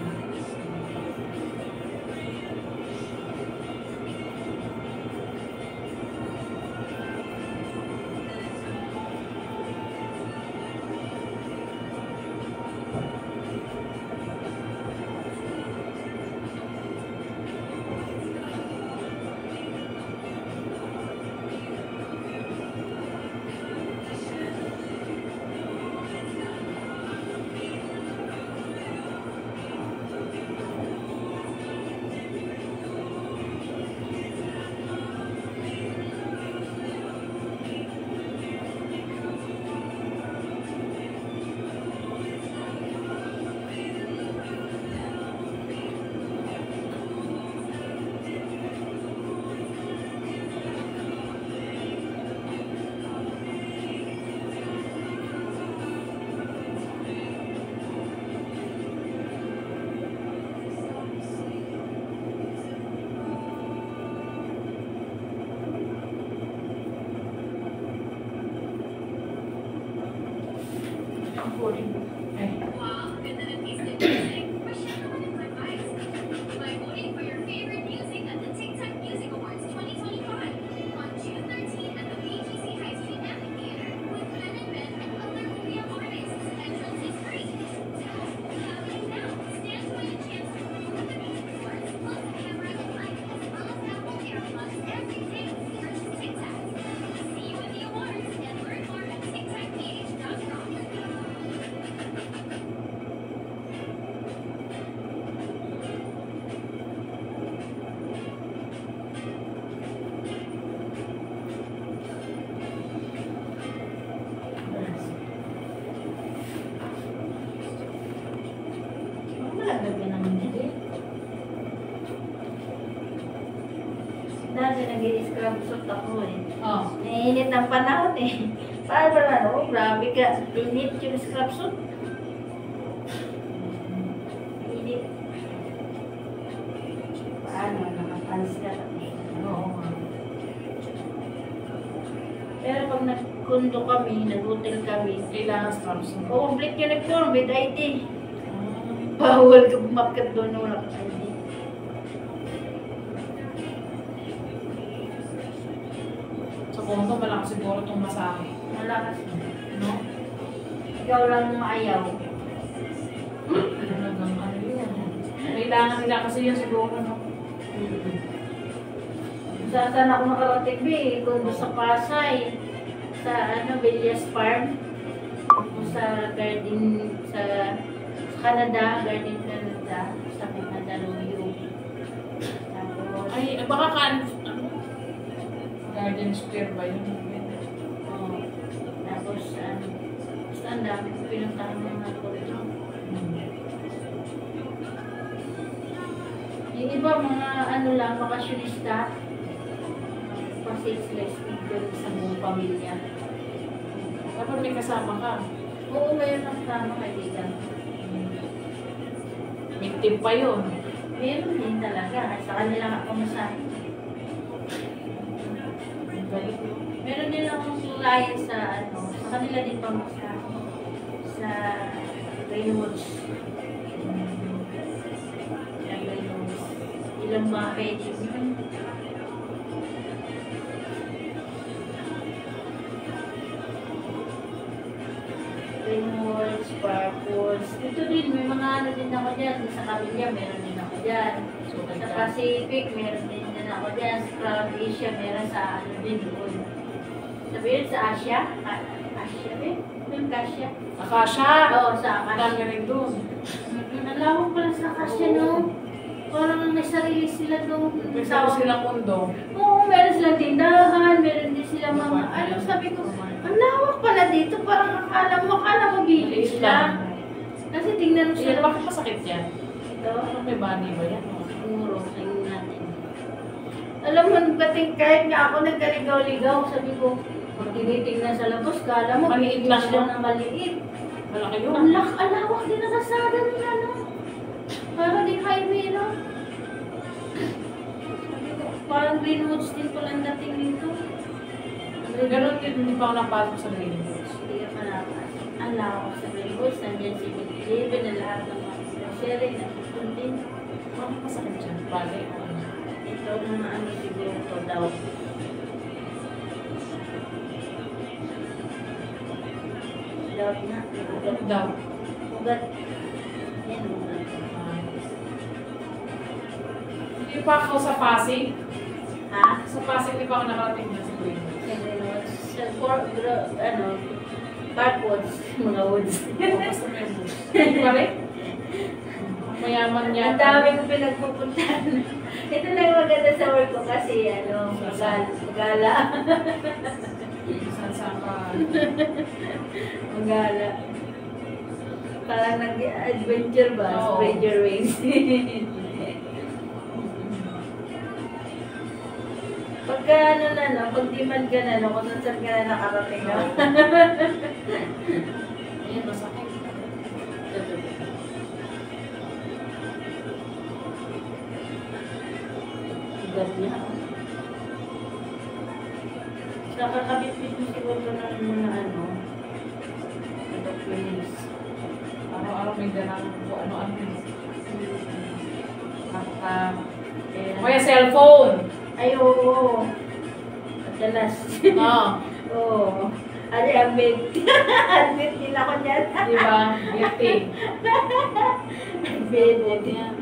Malaglag ka naman dito. Dati nag-i-scrub suit ako eh. Oh. Nainit ang panahon eh. Paano ba ano? Grabe ka. Init yung scrub suit. Init. Paano? Nakapalis ka kami. Oo. Pero pag nagkundo kami, nag-hotel kami, Kailangan straps mo. complete uniform with ID. Bawal ka bumakat doon wala ka ID. Sa kondo, malakas siguro itong masahe. Malakas. No? Ikaw lang maayaw. Talagang ano yun. Kailangan nila kasi yun siguro, no? Saan ako nakarating eh, kundo sa Pasay, sa Villas Farm, tapos sa garden, sa Canada, Garden Canada, sa Mandaluyong. Tapos, Ay, baka ano? Garden Square ba yun? tapos, ang dami ko pinuntahan mga kurito. Yung iba, mga ano lang, bakasyonista, pa-six-less doon sa buong pamilya. Dapat may kasama ka. Oo, mayroon ang tama kaibigan. May tip pa yun. Meron din talaga. Sa kanila nga pumasahe. Meron din akong client sa sa kanila din pumasahe. Sa Greenwoods. Sa Greenwoods. Ilang mga pwede yun. Greenwoods, Sparkles. Ito din, may mga ano din ako dyan. Sa Camilla, meron din ako dyan. Sa Pacific, meron din ako dyan. Sa Crown Asia, meron sa ano din doon. Sabihin sa Asia? Asia ba? Yung Asia? Akasha! Oo, sa Dami Asia. rin doon. Ang lawak pala sa Asia, no? Parang may sarili sila doon. May sarili silang mundo. Oo, meron silang tindahan, meron din silang mga, ano sabi ko, ang lawak pala dito, parang akala mo bilis lang. Kasi tingnan mo Siya, sila. bakit masakit yan? Ito, Ano may bani ba yan? siguro, tingnan natin. Alam mo, bating kahit nga ako nagkaligaw-ligaw, sabi ko, pag tinitingnan sa labas, kala mo, Maliit lang sila yun. na maliit. Malaki yun. Ang lawak din ang kasada nila, no? Parang di highway, no? Sabi ko, parang Greenwoods din pala ang dating dito. Ganon din, hindi pa ako napasok sa Greenwoods. Hindi ka malakas. Ang lawak sa Greenwoods, nandiyan si Bilibin na lahat ng mga grocery na din. Bakit masakit yan? Bali. Ito mga ano siguro ito daw. Daw na. Ano daw? Ugat. Yan, ugat. Hindi pa ako sa Pasig. Ha? Sa Pasig, hindi pa ako nakarating na sa Greenwoods. Sa Greenwoods. Sa backwoods. Mga woods. O, basta may woods. Hindi pa rin? Mayaman niya. Ang dami ko pinagpupuntahan. Ito na yung maganda sa work ko kasi magala. Saan ka? Magala. Parang nag-adventure ba? Oo. Stranger Wings. Pagka ano na, no, pag demand ka na, no, kung saan ka na nakarating na. Ayan, masakit. Ugat niya. Sa kakabit-bit mo siguro ng mga ano, documents. kami dyan ng kung ano-ano. Laptop. O yung cellphone. Ay, oo. Madalas. Oo. Oo. Ano, admit. Admit din ako dyan. Di ba? Guilty. Admit. Yan.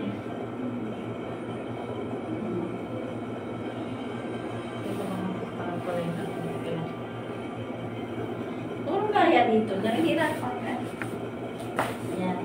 Ito naman, parang pala yung ito. Puro kaya dito. Nahihirapan ka. Yan.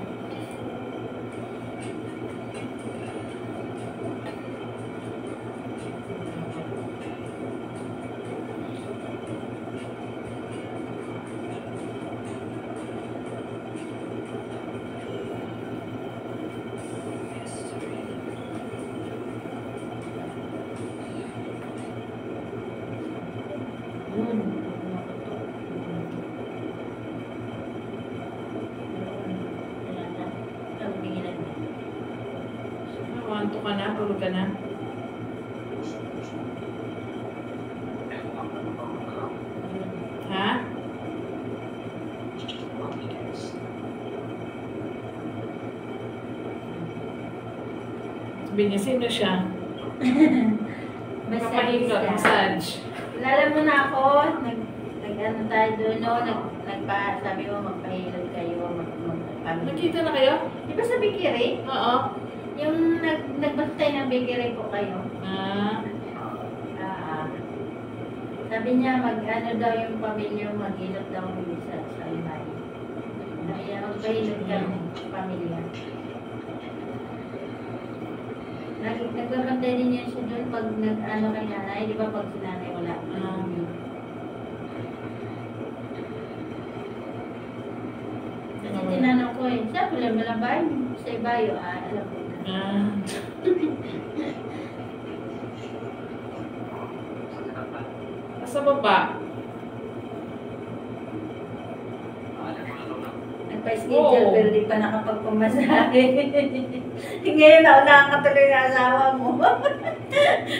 Yun. Wanto ka na, tulog ka na. Ha? Sabi niya, sino siya? Kapahilot, massage. Kilala mo na ako, nag-ano tayo doon, no? Sabi mo, magpahilot kayo, magpamilya. Nakita na kayo? Di ba sa Bikiri? Oo. Yung nagbantay ng Bikiri po kayo. Ah, Sabi niya, mag-ano daw yung pamilya, maghilot daw yung sa ibahay. Kaya magpahilot kami, pamilya. Nagbabantay din yan siya doon pag nag-ano kay nanay, di ba pag si nanay wala. Kasi tinanong ko eh, siya pala malabay, sa ibayo, alam ko na. ah. Nasa baba. Nagpa-schedule pero di pa nakapagpamasahe. Ngayon ako nakakatuloy na asawa mo.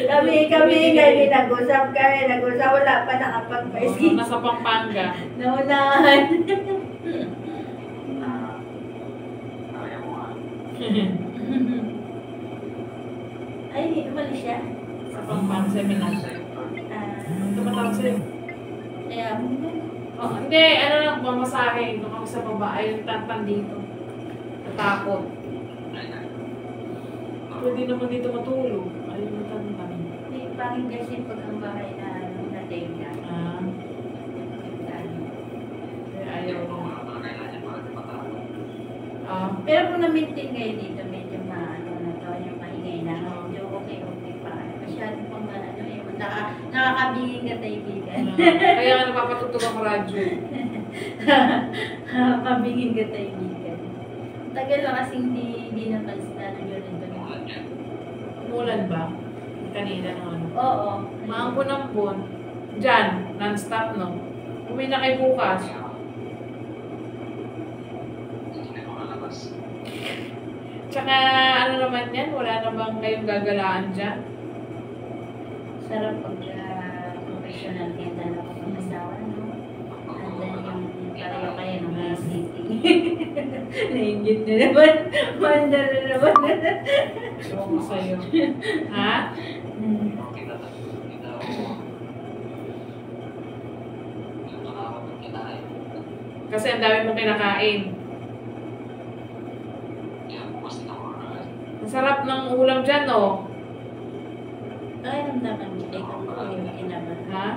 kami ngayon nag-usap kami, wala pa nakapagpa-schedule. Nasa Pampanga. Naunahan. Ay, umalis siya. Sa Pampanga seminar. Tumatawag sa'yo. Kaya, Oh, hindi, ano lang, mamasahe. Doon kami sa baba. Ayun, tantan dito. Natakot. Pwede naman dito matulog. Ayun, tantan. hindi pangit kasi pag ang bahay na natin na. Ah, ayaw ko. Ah, Pero kung na-maintain kayo dito, medyo yung maingay na. Medyo okay pa. Masyado pang nakakabingin ka kaibigan. kaya nga napapatugtog ang radyo. Nakakabingin ka kaibigan. Tagal na kasing di napansin na yun ito. Umulan ba? Kanina ng ano. Oo. Maambon-ambon. Diyan, non-stop, no? Uwi na kayo bukas. Tsaka, ano naman yan? Wala na bang kayong gagalaan dyan? Sarap pag professional kayo dalawa mag-asawa, no? And then yung pareho kayo ng mga city. Naingit na naman. Manda na naman. Ewan ko sa'yo. Ha? Kasi ang dami mong kinakain. Ang sarap ng ulam dyan, no? Ay, namdaman mo. Ikaw ko yung kinaman. Ha?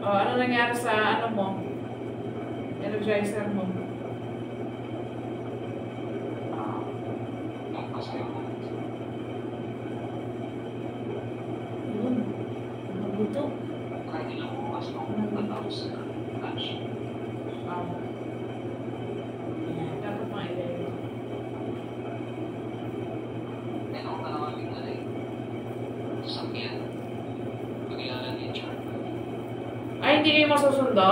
O, ano nangyari sa ano mo? Energizer mo? Yun. Mabuto. Dapat mga ilay. Ay, hindi kayo masusundo?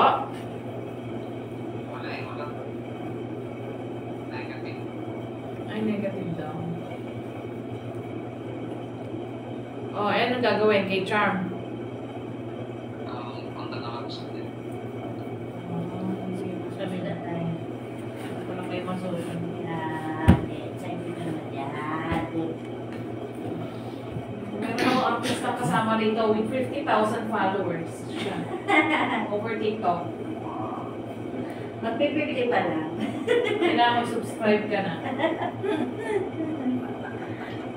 Ay, negative daw. Oh, ano gagawin kay Charm? kasama rito with 50,000 followers siya. Over TikTok. Magpipili pa lang. Kailangan mag-subscribe ka na.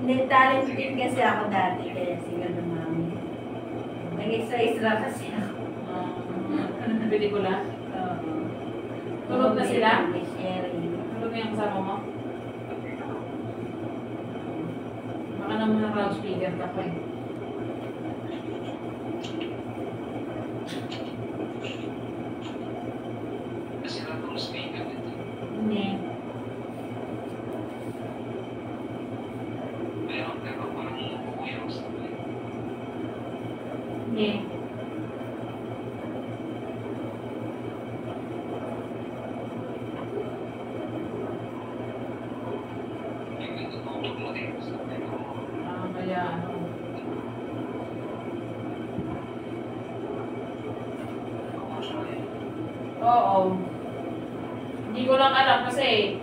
Hindi, talent din kasi ako dati, kaya siya dumami. Nag-extra-extra kasi ako. Pelikula. Oo. Tulog na sila? Sharing. Tulog na yung kasama mo? Baka naman na loudspeaker ka pa eh. Hindi. Hindi. Kaya ano. Oo. Hindi ko lang alam kasi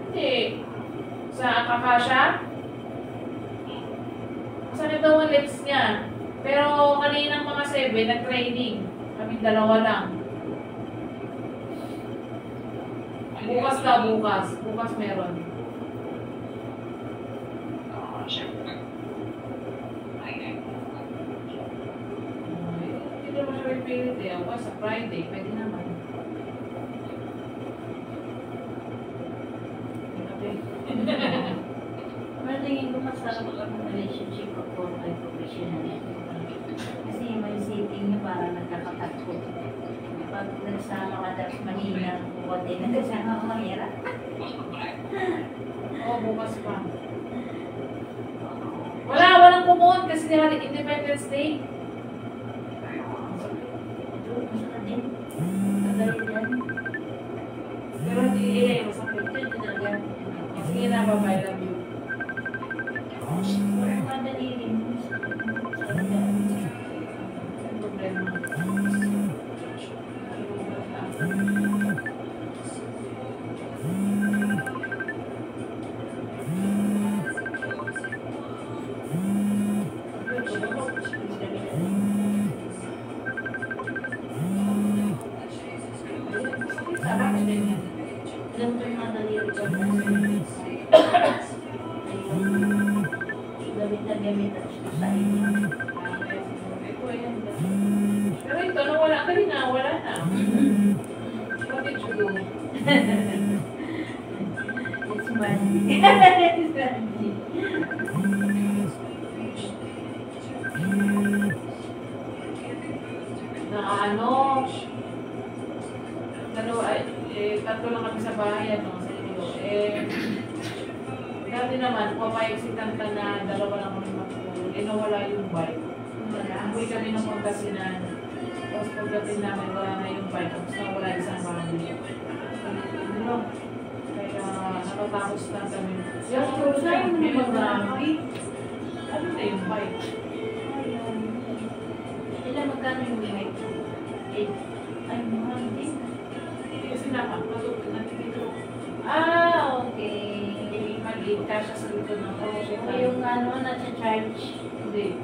hindi. Sa Akakasha? Masakit daw ang lips niya. Pero kaninang mga 7, nag-training. Kaming dalawa lang. Bukas na, bukas. Bukas meron. Hindi naman siya pipilit eh. Ako sa Friday, pwede naman. Okay. Pero tingin ko masarap ang relationship ako kay professional. Kasi may sitting niya parang nagkakatakot. Pag nagsama ka tapos mahina ang buwan din, nagsama ka mahirap. Oo, bukas pa. Walang pumunta kasi nila Independence Day. Masarap din. Magalit yan. Pero hindi ilay, masakit. Ito talaga. Sige na, bye-bye, love you. Madali rin. Ang problema. Sarap din yan. Ganito yung madali rin. Gamit na gamit at sa inyo. Pero ito, nawala ka rin na, wala na. What did you do? It's money. It's money. Na ano, tatlo lang kami sa bahay, ano, sa inyo. Dati naman, papayag si Tanta na dalawa lang kami matulog. Nawala yung bike. Amoy kami ng Pangasinan. Tapos pagdating namin, wala na yung bike. Tapos nawala isang bahay. Ano? Kaya nakatakos na kami. Yung cruiser, may marami. Ano na yung bike? Ilan magkano yung bike? 8. Ay, mahal din. Kasi nakapagod na dito. Ah, okay. Maliit ka siya sa dito ng So, yung ano, nasa charge. Hindi.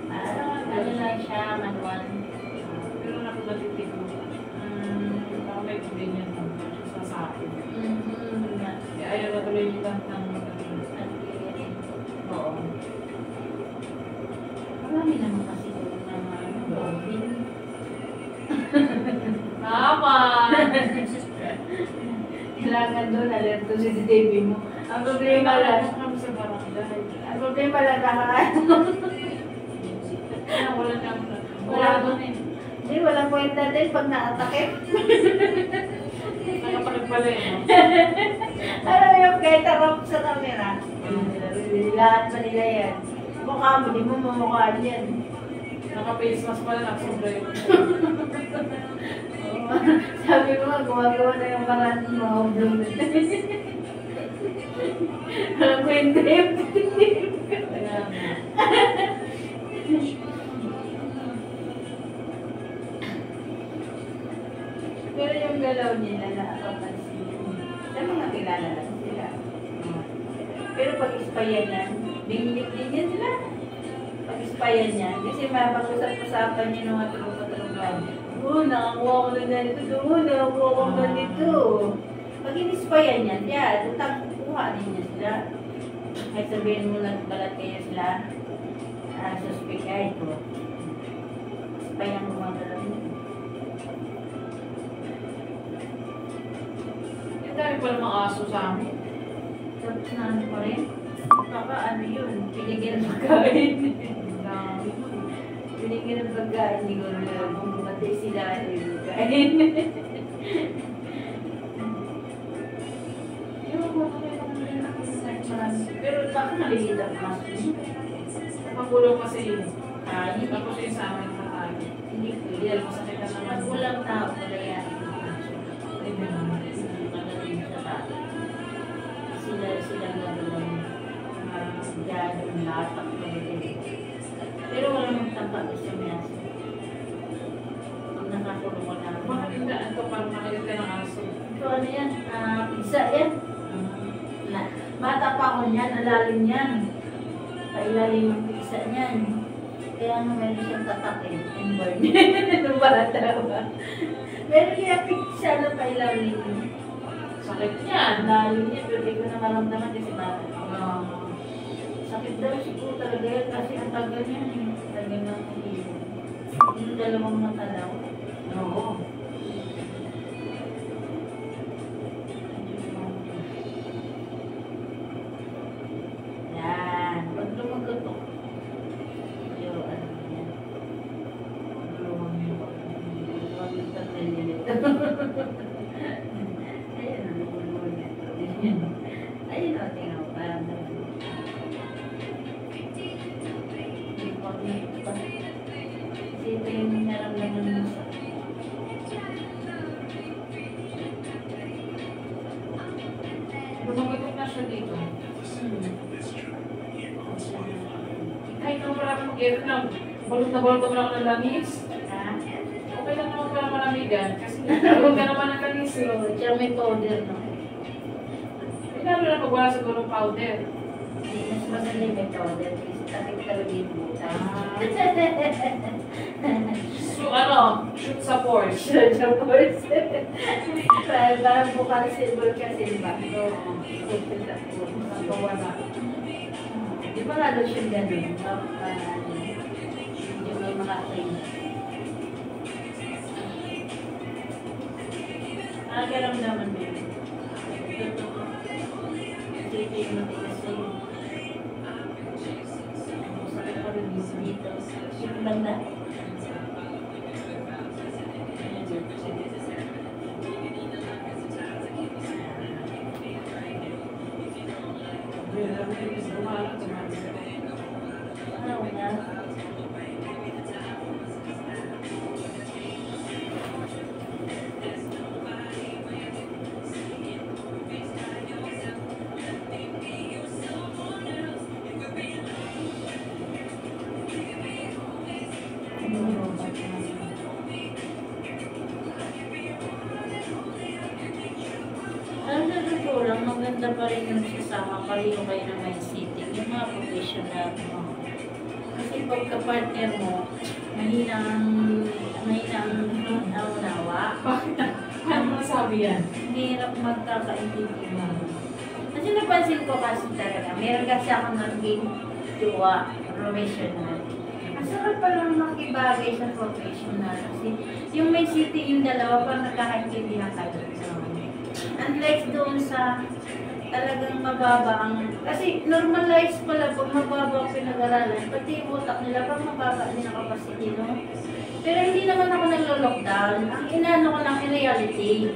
Ano lang siya, manual. Pero nakapagod ko. Baka may convenient lang sa sakin. Kaya ayaw na tuloy yung ng oo. Marami naman kasi doon na dolphin. Tama! Kailangan doon, alerto si Davey mo. Ang problema lang, Kami sa barangay. ang problema lang nakaan. Kaya wala na wala doon eh. Hindi, walang kwenta din pag nakatakip. Nakapagod pala eh. No? Alam mo yung kahit harap sa camera. Lahat pa nila yan. Mukha mo, di mo mamukhaan yan. Naka-face mask pala, nakasobra yun. Sabi ko nga, gumagawa na yung parang mga blue. Alam ko yung drip. Kaya nga. Pero yung galaw nila nakakapansin. Sa mga kilala lang sila. Pero pag ispayanan, Bingit din yan sila. Pag-ispayan niya. Kasi mapag-usap-usapan niya ng mga tulog-tulungan. Oo, nakakuha ko na ganito doon. Nakakuha ko na ganito. Pag in-ispayan niya, yan. Kuha din niya sila. Kahit sabihin mo nagbalat kayo sila. Suspect ka ito. Ispayan mo mga dalawa niya. Ang dami pa namang aso sa amin. Tapos na ano pa rin? Baka ano yun, pinigyan ng pagkain. Ang dami. Pinigyan ng pagkain, hindi ko rin kung matay sila yung pagkain. Ewan ko, nakita ko na rin ako sa marami. Pero baka malilita pa mas. Napagulong kasi yun. Hindi Tapos yung sa amin sa tayo. hindi Hindi pwede. alam mo sakit na naman. Magulang tao pala yan. Pwede naman. Magaling sa tao. Sila nagalang dyan, yung latak na rin. Pero wala mong tampak sa mayas. Pag nakakulong ko na. Makakindaan to parang makalit ka ng aso. Ito ano yan? Pizza yan. Bata pa ako niyan, nalalim yan. Pailalim yung pizza niyan. Kaya nga meron siyang tatakin. Inborn. Nung bata ba? Meron kaya pizza na pailalim. Sakit yan. Lalim niya, pero di ko na maramdaman kasi bata. Sakit daw siguro talaga yan kasi ang tagal niyan eh. Tagal ng pagkilo. Yung dalawang mata daw. Oo. Yan. Pag lumagotok. Medyo ano yan. Tulungan niyo. Huwag yung pagkalilit. Ayan, lulungan niya. Ayun o, tingnan mo. Parang naman. Hindi pa pa. Kasi ito yung naramdaman mo sa Lumagotok na siya dito. Kahit naman marami mag-edit lang. Balot na balot naman ako ng langis. ha? Okay lang naman pala malamigan. Kasi nagkaroon ka naman ng langis eh. So, tsaka may powder, no? Lalo na pag wala siguro powder. Hindi, mas maganda yung may powder. Kasi takip talaga yung buta. So ano, shoot sa force. Sure, of course. Parang bukang silver kasi, ba? Oo. Nagawa na. Di ba lalo siyang ganun? Medyo may mga cream. Nakaramdaman mo yun. Kasi ito yung matigas sa'yo. Sakit pa rin dito. Yung banda. Ano nga? Ang totoo lang, maganda pa rin yung sasama pareho kayo na may sitting, yung mga professional mo. Kasi pagka-partner mo, mahina ang naunawa. Bakit? Ano masabi yan? Hirap magkakaintindihan. Kasi napansin ko kasi talaga, meron kasi ako naging jowa, professional. Ang sarap pa lang makibagay sa professional. Kasi yung may sitting yung dalawa, parang nagkakaintindihan kayo. Unlike doon sa talagang mababa ang... Kasi normalized pala pag mababa ang pinag-aralan, pati yung utak nila pag mababa din ang capacity, no? Pero hindi naman ako naglo-lockdown. Ang inaano ko lang in reality,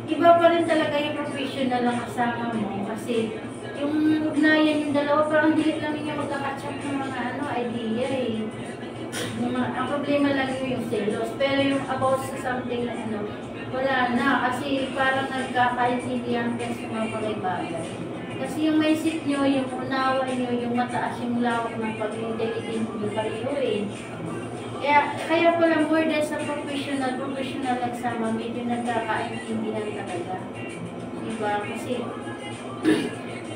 iba pa rin talaga yung professional ang kasama mo. Kasi yung ugnayan yung dalawa, parang hindi lang ninyo magkakatch up ng mga idea eh. Ang problema lang yung selos. Pero yung about sa something na wala na. Kasi parang nagkakaintindihan kayo sa mga bagay-bagay. Kasi yung may isip nyo, yung unawa nyo, yung mataas yung lawak ng pag-intelligent yung pareho eh. Kaya pala more than sa professional nagsama, medyo nagkakaintindihan talaga. Diba? Kasi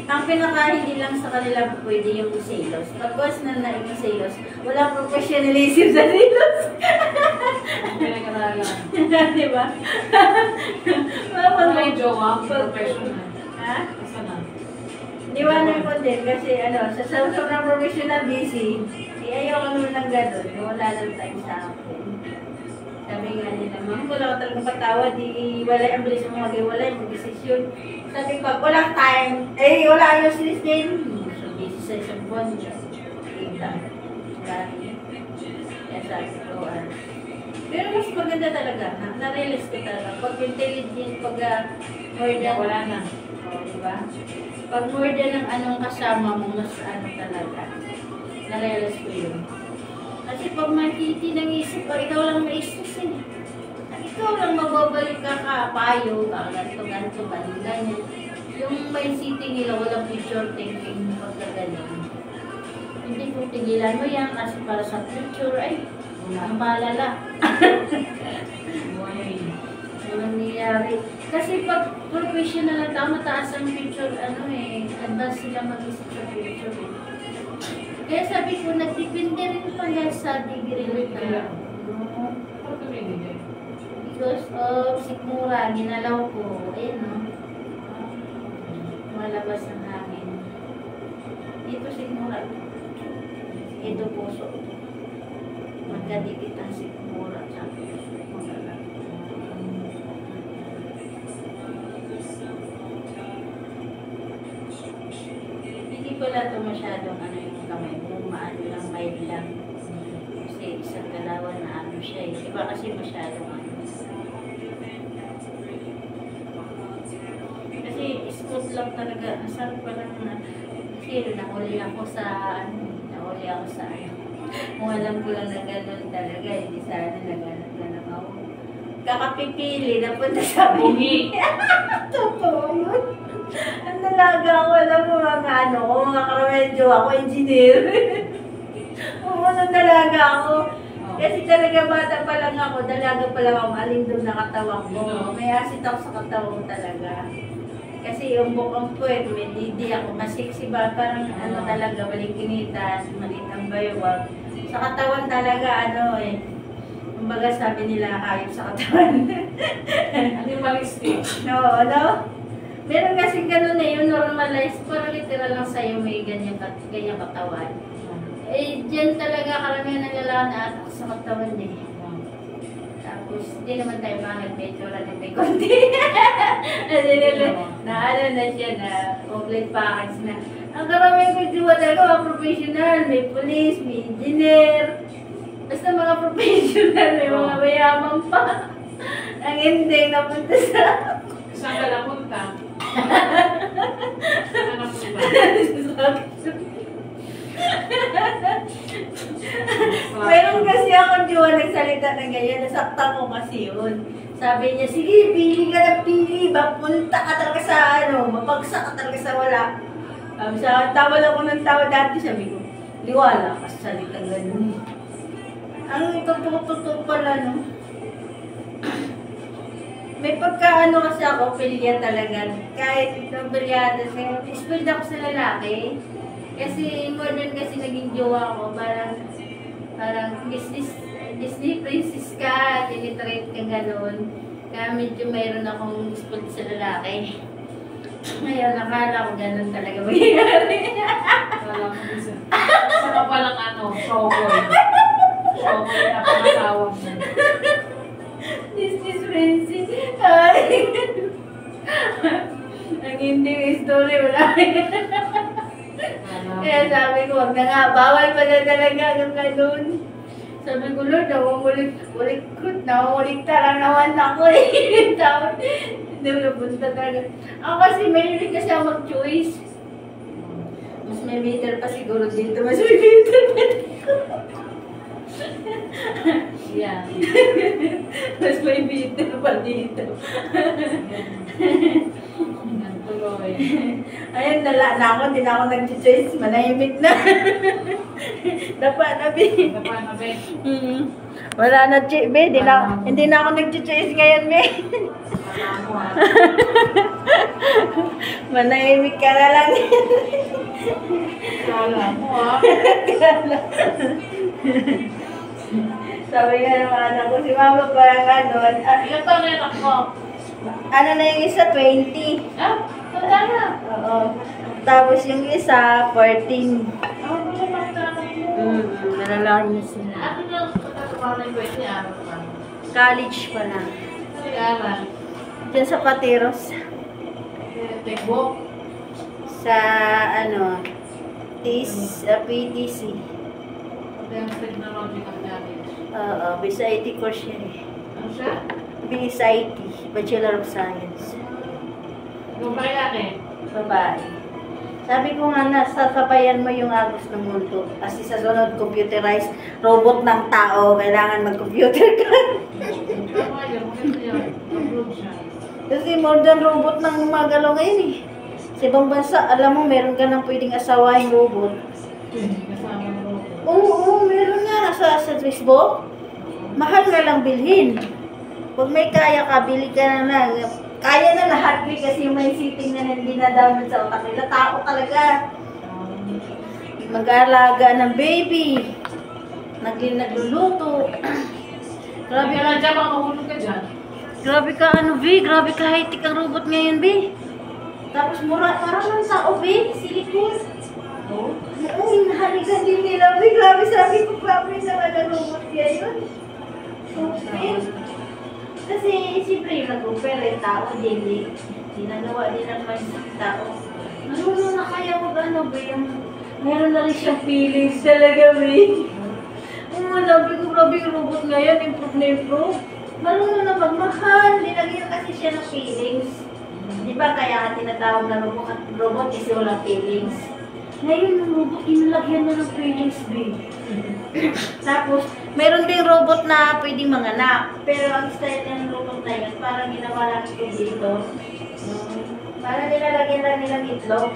Ang pinaka hindi lang sa kanila pwede yung sales. Pagkos na naing sales, walang professionalism sa sales. Pinag-aralan. Di ba? Wala yung jowa, professional. Ha? Asa na? Iwanan ko din kasi sa sobrang professional busy, ayaw ko naman ng gano'n. Wala lang time sa akin. Sabi nga nila, ma'am, wala ka talagang patawad, wala ang bilis mo mag-iwalay, mag-desisyon. Sabi ko, walang time. Wala yung series din. So, busy sa isang buwan. Kita. Marami. Kaya sabi ko, pero mas maganda talaga, na-realize ko talaga. Pag intelligent, pag more than, Wala na. diba? Pag more than ang anong kasama mo, mas talaga. Na-realize ko yun. Kasi pag makiti ng isip, ikaw lang ma-stress eh. Ikaw lang mababalik ka payo, ganito, ganyan. Yung mindset nila, walang future thinking pagka ganyan. Hindi kung tigilan mo yan kasi para sa future, ang malala. Walang nangyayari. Kasi pag professional na tao, mataas ang future, advance sila mag-isip sa future. Kaya sabi ko, nagdepende rin pala sa degree nila. Because of sikmura, ginalaw ko. Ayun, no? Malabas ang hangin. Dito sikmura. Ito puso. Magkadikit ang sikmura. Hindi pala ito masyadong yung kamay mo. Maano lang, mild lang. Kasi isang galawan na siya. Iba kasi masyadong Kasi spot lang talaga. Asal pa lang na. Kasi nahuli ako sa Kung alam ko lang na gano'n talaga, hindi sana naghanap na lang ako. Kakapipili, napunta sa bungi. Totoo yun. Ang nalaga ako, alam mo mga karamedyo, ako engineer. Nung nalaga ako. Kasi talaga bata pa lang ako, dalaga pa lang ako, aling doon nakatawa ko. May asit ako sa katawan talaga. Kasi yung bukang ko may didi ako, masiksi ba, parang talaga, malikinitan, maliit ang baywag. Sa katawan talaga, kumbaga sabi nila, hayop sa katawan. Animalistic. No. Meron kasi ganun yung normalized, parang literal lang sa'yo may ganyan katawan. Diyan talaga karamihan ng lalaki na atak sa katawan Tapos, hindi naman tayo mga nag-medyo lang may konti. Na siya na complete package na. Ang karamihan ko diwa talaga mga professional, may police, may engineer. Basta mga professional, may mga mayaman pa. Ang ending napunta sa... Saan ka napunta? Saan napunta? Meron kasi akong diwa nagsalita ng ganyan, nasaktan ko kasi yun. Sabi niya, sige, pili ka na pili, mapunta ka talaga sa mapagsak ka talaga sa wala. Tawa lang ko ng tawa dati, sabi ko, liwala ka sa salitang ganun. Ang totoo pala, May kasi ako, pilya talaga. Kahit itong pilyada, spilled ako sa lalaki. Kasi modern kasi naging jowa ko, parang Disney princess ka, tinitrate ka gano'n. Kaya medyo mayroon akong spilled sa lalaki. Ngayon, nakala ko gano'n talaga mangyayari. Akala ko isa. Isa ka palang shokoy. Shokoy na pangasawag mo. Disney princess. Ay. Ang hindi story, wala. Kaya sabi ko, wag na nga, bawal pa na talaga ng ganun. Sabi ko, Lord, nakukulikta lang naman ako Tapos, hindi mo napunta talaga. Ako kasi, mahilig kasi ako mag-choice. Mas may meter pa siguro dito. Mas may meter pa dito. Yan. Mas may meter pa dito. Yan, tuloy. Ayun, nala na ako, hindi na ako nag-choice, manahimik na. Dapat na, be. Dapat na, be. Wala na, be. Hindi na ako nag-choice ngayon, be. Alam mo, ha? Manahimik ka na lang. Alam mo, ha? Sabi nga ng anak ko, si mama parang ano, Ilan taon na yung anak mo? ano na yung isa, 20. Ah, tanda na. Oo. Tapos yung isa, 14. Ah, wala naman tanong mo. Nalalaki niya sila. Ano na, parang na yung pwede, araw pa. College pa na. Nag-aaral. Diyan sa Pateros. Textbook. Sa, ano, PTC. Advanced Technological College. Oo, BSIT course yan eh. Ano siya? BSIT, Bachelor of Science. Yung lalaki. Babae. Sabi ko nga na, sasabayan mo yung agos ng mundo. Kasi sa sunod, computerized robot ng tao, kailangan mag-computer ka. Tama yun, maganda yun. Approve siya. Kasi modern robot nang gumagalaw ngayon eh. Sa ibang bansa, alam mo, meron ka nang pwedeng asawahin robot. Kasama ng robot. Oo, meron nga sa Facebook. Mahal na lang bilhin. Pag may kaya ka, bili ka na lang. Kaya na lahat kasi may sitting na hindi na download sa utak nila. Tao talaga. Mag-aalaga ng baby. Nagluluto. Grabe Grabe ka lang dyan, makahulog ka dyan. Grabe ka ano, B. Grabe ka high-tech ang robot ngayon, B. Tapos mura, parang ng tao, B. Silicone. Oo. Ay, nahalikan din nila, B. Grabe, sabi ko, grabe naman ang robot kaya yun. Super. Kasi, siyempre, yung nag-offer yung tao, daily. Ginagawa din ang mindset ng tao. Marunong na kaya mag-ano, B. Meron na rin siyang feelings talaga, B. Sabi ko, grabe yung robot ngayon, improve na improve. Marunong na magmahal, nilagyan kasi siya ng feelings. Di ba kaya tinatawag na robot kasi walang feelings. Ngayon yung robot, inilagyan na ng feelings, babe. Tapos, mayroon ding robot na pwedeng manganak. Pero ang style ng robot na yun, parang ginawa lang ito dito. Parang nilalagyan lang nilang itlog.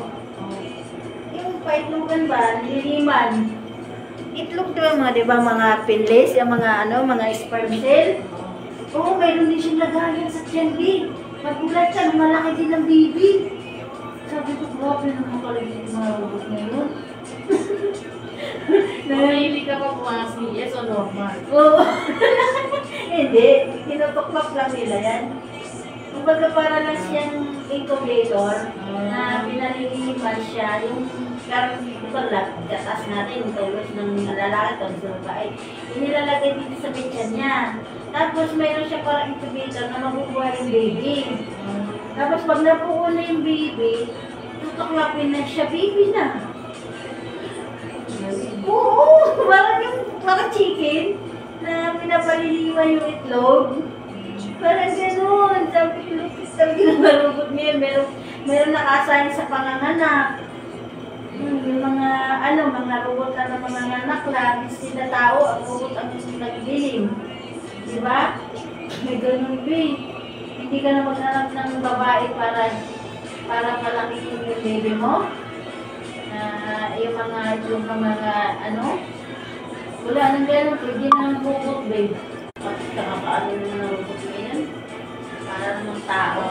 Yung paitlogan ba, nililiman. Itlog di ba mga pinless, yung mga mga sperm cell. Oo, mayroon din siyang lagayan sa tiyan, B. Magulat siya, malaki din ang baby. Sabi ko, grabe naman talaga yung mga robot ngayon. Nahihili ka pa pumasok, yes o normal? Oo. Hindi, tinutuklap lang nila yan. Kumbaga para lang siyang incubator na pinaliliman siya. Yung parang ito lang, gatas natin, yung tulos ng lalaki, tulos ng babae. Inilalagay dito sa bityan niya. Tapos mayroon siya parang incubator na mabubuhay yung baby. Tapos pag napuo na yung baby, tutuklapin na siya, baby na. Oo, parang chicken na pinapaliliwa yung itlog. Parang gano'n. Sabi ko, sabi ng robot ngayon, meron nakasign sa panganganak. Yung mga robot na manganganak lang, sila tao, ang robot ang nagbiling. Diba? May ganun, babe. Hindi ka na maghanap ng babae para palakihin yung baby mo. Yung mga wala nang gano'n, pwede na ng robot, babe. Nakakaano na ng robot ngayon. Para namang tao.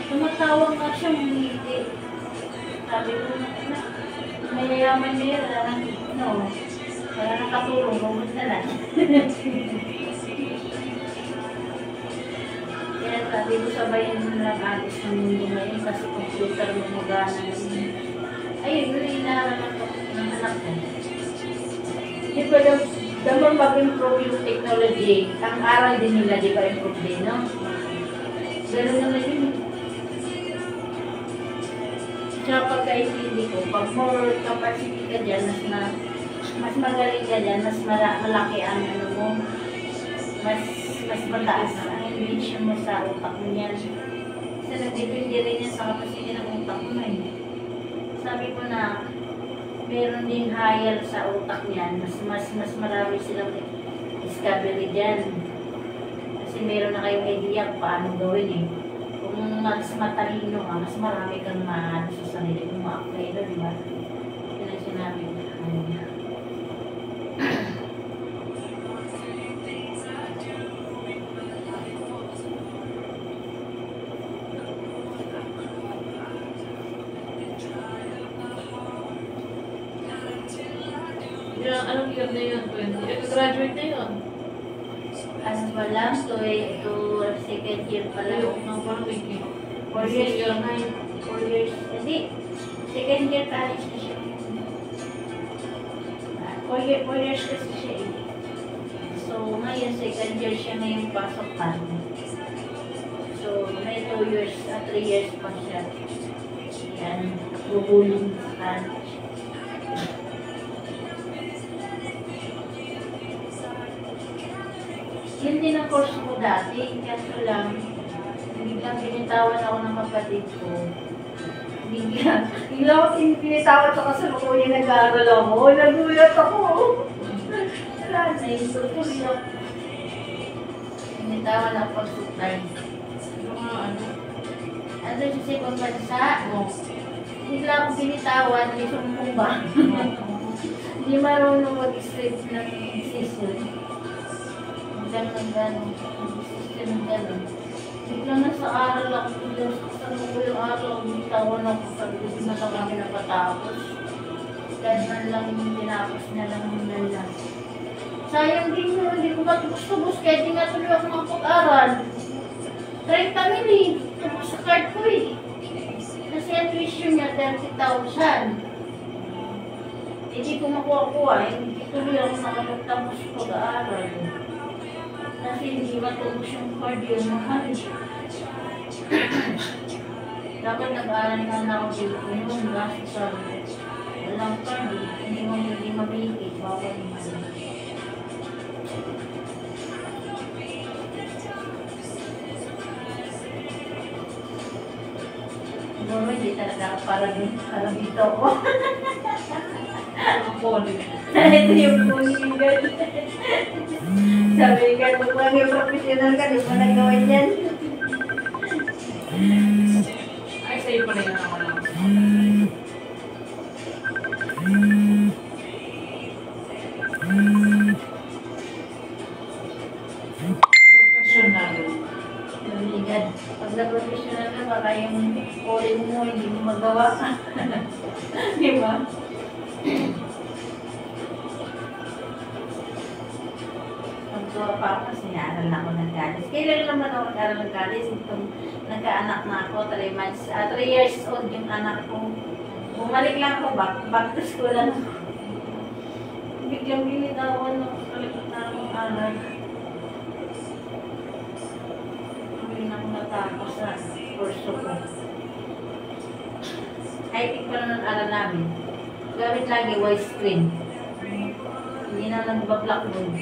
Tumatawag nga siya, humiti. Sabi ko na, mayayaman niya, wala nang katulong, robot na lang. Kaya sabi ko, sabayan mo lang alis ng mundo ngayon kasi computer mo magana na yun. Ayun, yun yung inaaral ng anak ko. Di ba dapat mag-improve yung technology, ang aral din nila, di ba improve din, no? Ganun naman yun. Tsaka pagkaintindi ko, pag more capacity ka dyan, mas magaling ka dyan, mas malaki ang mo, mas mataas ang invention mo sa utak mo yan. Kasi nagdipindi rin yan sa kapasiti ng utak mo eh. Sabi ko na, meron din higher sa utak niyan, mas marami silang discovery dyan. Kasi meron na kayong idea kung paano gawin eh. Kung mas matalino ka, mas marami kang maano sa sarili kung ma-apply doon, di ba? Yan ang sinabi ko. na yun, 20. Graduate na yun. Ano pa lang, to second year pa lang. Ayaw, mga parang 20. 4 years yun ngayon. 4 years. Hindi. Second year college na siya. 4 years kasi siya eh. So, ngayon, second year siya ngayong pasok pa. So, may 2 years, 3 years pa siya. Yan, bubulong sa college. Yun din ang course ko dati, kaso lang, biglang pinitawan ako ng kapatid ko. Biglang ako pinitawan sa kasalukuyan nag-aaral ako. Nagulat ako. Wala na yun, tutuloy ako. Pinitawan ako pag-supply. Mga ano? Ano siya sa ibang bansa? Bigla ako pinitawan, may sumbong ba? Hindi marunong mag-strip ng season. Ganun. System ganun. Biglang nasa aral ako, sa ko yung araw, bitawan ako, sabi ko, di na kami napatapos. Kahit man lang yung tinapos na lang nila. Sayang din mo, hindi ko matubos-tubos, kahit di nga tuloy ako makapag-aral. 30 mili, tubos sa card ko eh. Kasi ang tuition niya, 30,000. Hindi ko makuha-kuha, hindi tuloy ako nakapagtapos pag-aaral. Kasi hindi matubos yung card yun, mahal. Dapat nag-aaral nga na ako dito yung gasto sa walang card, hindi mabigit, bawal naman. Siguro hindi talaga para dito ako. Ang poli. Ito yung puligan. Sabi ka, kung maging professional ka, di mo nagawin yan. Ay, sa'yo pala yan ako lang. Professional. Puligan. Pag na-professional ka, baka yung calling mo, hindi mo magawa. Di ba? Paggawa pa ako, sinaaral na ako ng college. Kailan naman ako nag-aral ng college? Itong nagkaanak na ako, 3 months, 3 years old yung anak ko. Bumalik lang ako, back to school lang ako. Biglang binitawan ako, kalimutan akong aral. Hindi na ako natapos sa kurso ko. High-tech pa naman aral namin. Gamit lagi widescreen. Hindi na nagba-blackboard.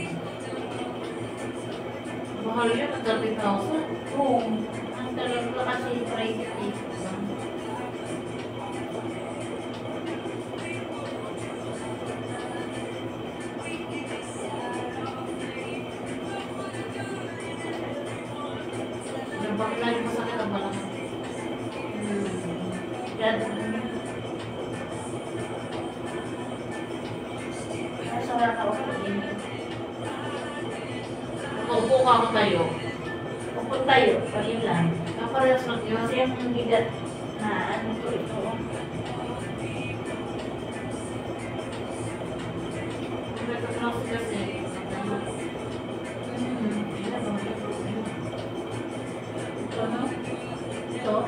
Mahal yun, 30,000. Oo. Ang talaga kasi private eh. Bakit lagi masakit ang balakang? Gado na yun. Nasa wala ka ako din. Upo ka ako tayo. Upot tayo, pagin lang. Naparehas lang yun. Kasi ang bigat na ano to ito. Kasi Ito.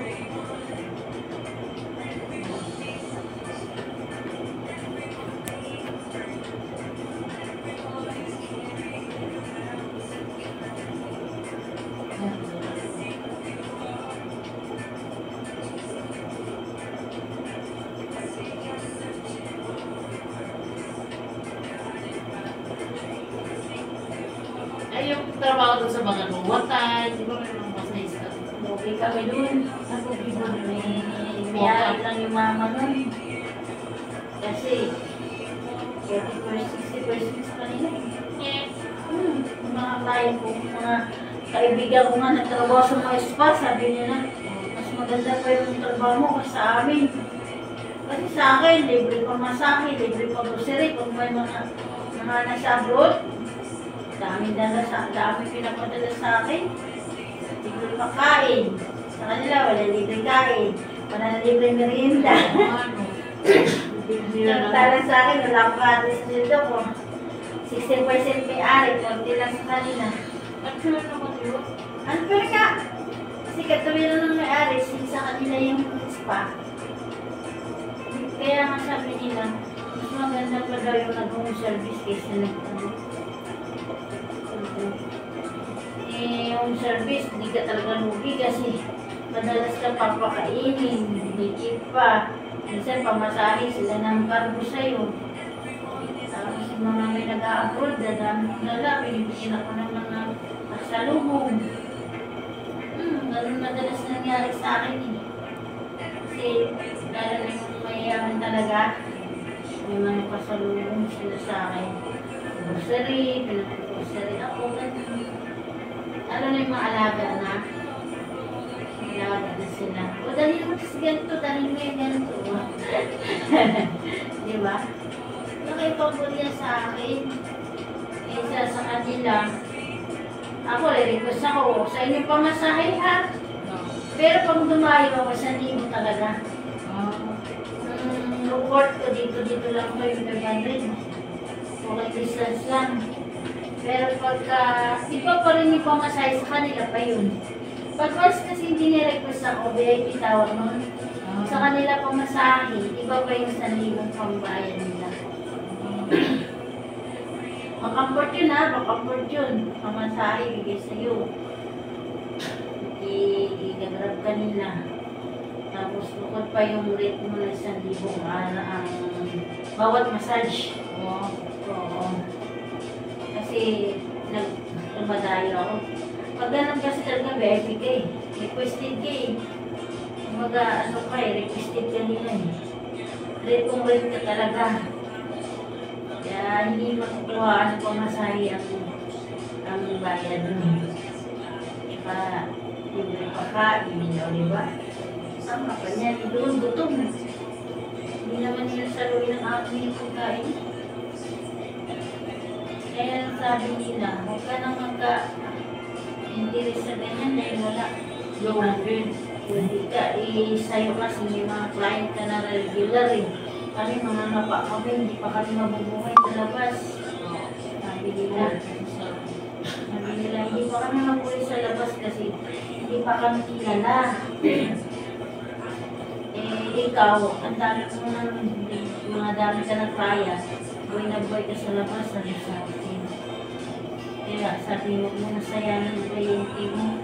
ay, yung trabaho doon sa mga luwatan, di ba may mga masayis ka? Okay kami dun. Ako dun. May ayat lang yung mama nun. Kasi 60% pa nila. Yung mga client ko, mga kaibigan ko nga nagtrabaho sa mga spa, sabi nila, mas maganda pa yung trabaho mo kasi sa amin. Kasi sa akin, libre pa masahe, libre pa grocery, kung may mga nasa abroad, dami pinapadala sa akin. Libre makain. Sa kanila, wala libre kain. Wala libre merienda. Ano? Tala sa akin, wala akong katis nito ko. 60% may-ari, konti lang sa kanila. At sila naman yun. Unfair nga. Kasi katuloy lang ng may-ari, sa kanila yung spa. Kaya nga sabi nila, mas maganda pa daw yung nag-home service kaysa nag-ano. Yung service, hindi ka talaga lugi kasi madalas ka papakainin, hindi pa. Minsan pamasahe sila ng cargo sa'yo. Tapos yung mga may nag-a-abroad, dadami ko nila, pinibigyan ako ng mga pasalubong. Ganun madalas nangyari sa akin eh. Kasi lalo na yung mayayaman talaga, may mga pasalubong sila sa akin. Grocery, pinag-grocery ako, ganun. Ano na yung mga alaga na? Alaga na sila. O, dali mo kasi ganito, dali mo yung ganito. Di ba? Nakipagod yan sa akin. Isa sa kanila. Ako, request ako. Sa inyong pamasahe ha. Pero pag dumayo ako, 1,000 talaga. Report ko dito lang ko yung 500. Okay, distance lang. Pero pagka, iba pa rin yung pamasahe sa kanila pa yun. Pag once kasi hindi ni-request ako, VIP tawag nun. Sa kanila pamasahe, iba pa yung 1,000 pambayan nila. Makamport yun ha, makamport yun. Pamasahe, bigay sa'yo. I-grab ka nila. Tapos bukod pa yung rate mo na 1,000 ang bawat massage. Oo. Kasi nagmadayo ako. Pag ganun kasi talaga VIP ka eh. Requested ka eh. Ano ka eh, requested ka nila eh. Rate kung rate ka talaga. Kaya hindi makukuha ano pang masahe ang bayad mo. Tsaka libre pagkain, di ba? Sama pa niya, doon gutom. Hindi naman nila saluhin ang aking pagkain. Kaya sabi nila, huwag ka nang magka-interest sa ganyan dahil wala. Hindi ka, sa'yo kasi may mga client ka na regular eh. Kami mga napa kami, hindi pa kami mabubuhay sa labas. Sabi nila, hindi pa kami mabuhay sa labas kasi hindi pa kami kilala. Ikaw, ang dami ko mga dami ka na kaya. Buhay na buhay ka sa labas, sabi sa akin. Kaya sabi mo, muna sayangin ang kliyente mo.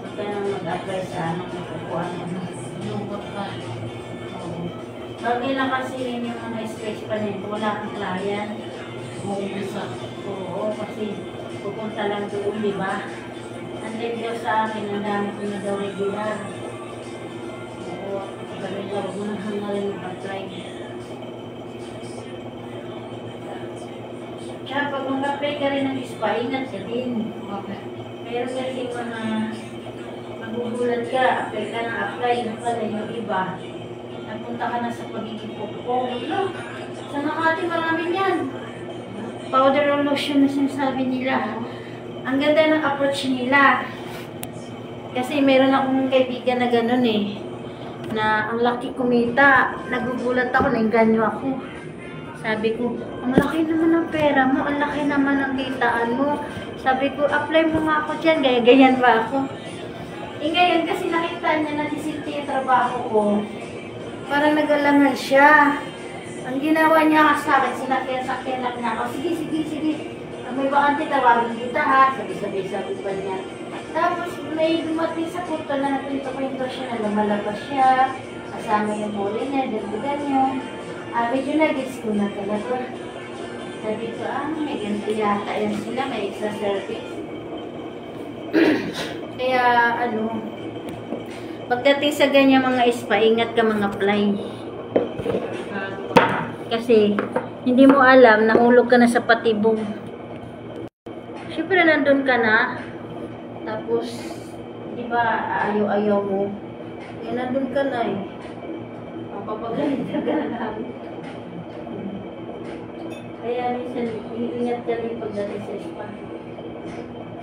Huwag ka nang mag-apply sa anong kukuha mo. Lungkot ka. Bagay lang kasi yun yung mga space pa nito. Wala kang client. Oo, kasi pupunta lang doon, di ba? Ang live daw sa akin, ang dami ko na daw regular. Oo, kami daw mo nang hangarin mag-apply. Tsaka pag mag-apply ka rin ng spa, ingat ka din. Okay. Pero kasi mga magugulat ka, apply ka ng apply, yung pala yung iba. Napunta ka na sa pagiging pupukong. Sa Makati, marami yan. Powder or lotion na sinasabi nila. Ang ganda ng approach nila. Kasi meron akong kaibigan na gano'n eh. Na ang laki kumita. Nagugulat ako, nainganyo ako. Sabi ko, ang laki naman ng pera mo, ang laki naman ng kitaan mo. Sabi ko, apply mo nga ako dyan, gaya-gayan ba ako? Eh ngayon, kasi nakita niya na disinti yung trabaho ko. Parang nag-alangan siya. Ang ginawa niya sa akin, sinakyan na ako. Sige. May bakante, tawagin kita ha. Sabi pa niya. Tapos may dumating sa punto na napunto siya na lumalabas siya. Kasama yung huli niya, dagdagan niyo. Medyo nag-gets ko na talaga. Sabi ko, may ganito yata yan sila, may extra service. Kaya, pagdating sa ganyan mga spa, ingat ka mga fly. Kasi, hindi mo alam, nahulog ka na sa patibong. Siyempre, nandun ka na. Tapos, di ba, ayaw mo. Kaya nandun ka na eh. Papagalit ka na namin. Kaya minsan, iingat ka rin pagdating sa spa.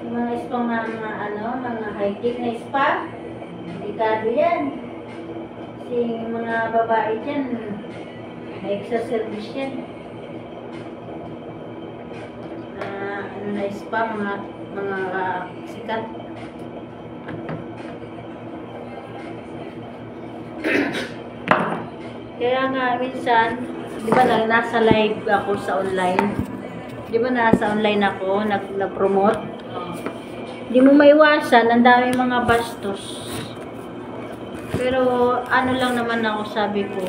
Yung mga spa mga high-tech na spa, delikado yan. Kasi yung mga babae dyan, may extra service yan. sa spa, mga sikat. Kaya nga, minsan, di ba nasa live ako sa online? Di ba nasa online ako, nag-promote? Di mo maiwasan, ang dami mga bastos. Pero, ano lang naman ako, sabi ko,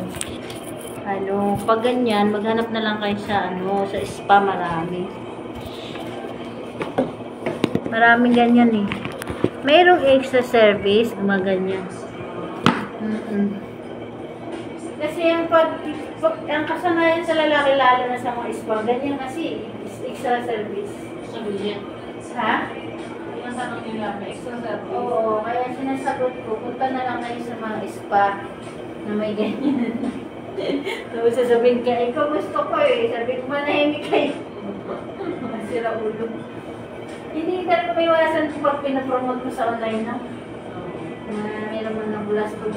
pag ganyan, maghanap na lang kayo sa, sa spa, marami. Maraming ganyan eh. Mayroong extra service, mga ganyan. Kasi ang kasanayan sa lalaki, lalo na sa mga spa, ganyan kasi, extra service. Sabi niya. Ha? Tanong nila, may extra service. Oo, kaya sinasagot ko, punta na lang kayo sa mga spa na may ganyan. Tapos sasabihin ka, ikaw gusto ko eh. Sabi ko, manahimik kayo. Masira ulo. Hindi ka may iwasan kung pag pinapromote mo sa online na. Meron mo na bulas ko.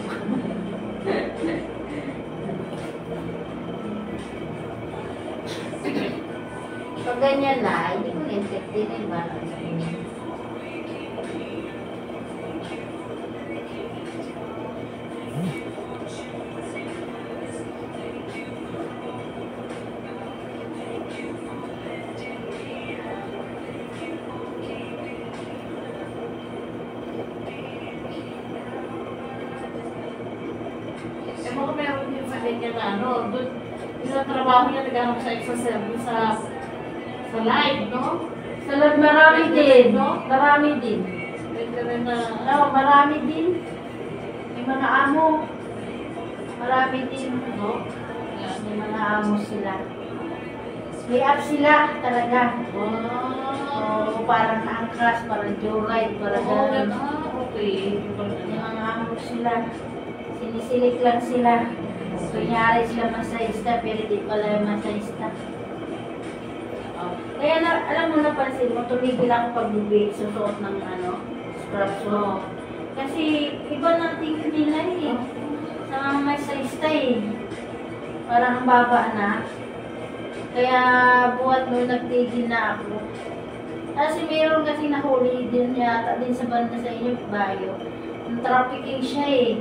Pag ganyan na, hindi ko na-entertain ba? Mga meron din sa ganyan na doon, yung trabaho niya, naghanap sa extra service sa live, no? Sa lab, marami din. No? Marami din. Pwede rin na, Marami din. May mga amo. Marami din. no? May mga amo sila. May app sila talaga. Wow. Parang angkas, parang joyride, parang gano'n. Okay. May mga amo sila. Sinisilik lang sila. Kunyari sila masayista, pero di pala yung masayista. Kaya alam mo, napansin mo, tumigil ako pag-bibig, susuot ng scrub suit. Kasi iba ng tingin nila eh. Sa mga masayista eh. Parang ang baba na. Kaya buhat mo, nagtigil na ako. Kasi mayroon kasi nahuli din yata din sa banda sa inyo, Bayo. Trafficking siya eh.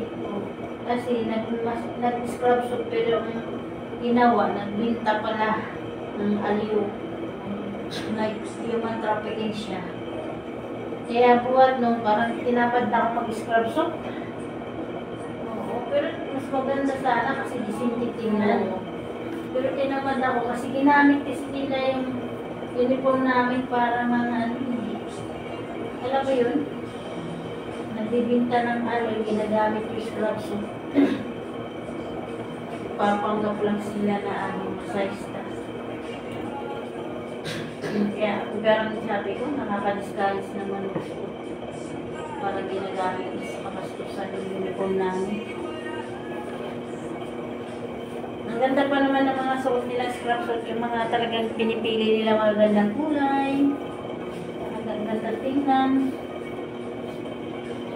Kasi nag-scrub suit pero ang ginawa, nagbinta pala ng aliw. Human trafficking siya. Kaya buhat nung parang tinapad na ako mag-scrub suit. Oo, pero mas maganda sana kasi disente tingnan. Pero tinamad ako kasi ginamit kasi nila yung uniform namin para mga hindi. Alam mo yun? Nagbibinta ng ginagamit yung scrub suit. Papanggap lang sila na masayista. Kaya, parang sabi ko, nakaka-discourage naman ako. Para ginagamit sa kapastusan yung uniform namin. Ang ganda pa naman ng mga suot nila scrub suit, yung mga talagang pinipili nila mga gandang kulay. Ang ganda tingnan.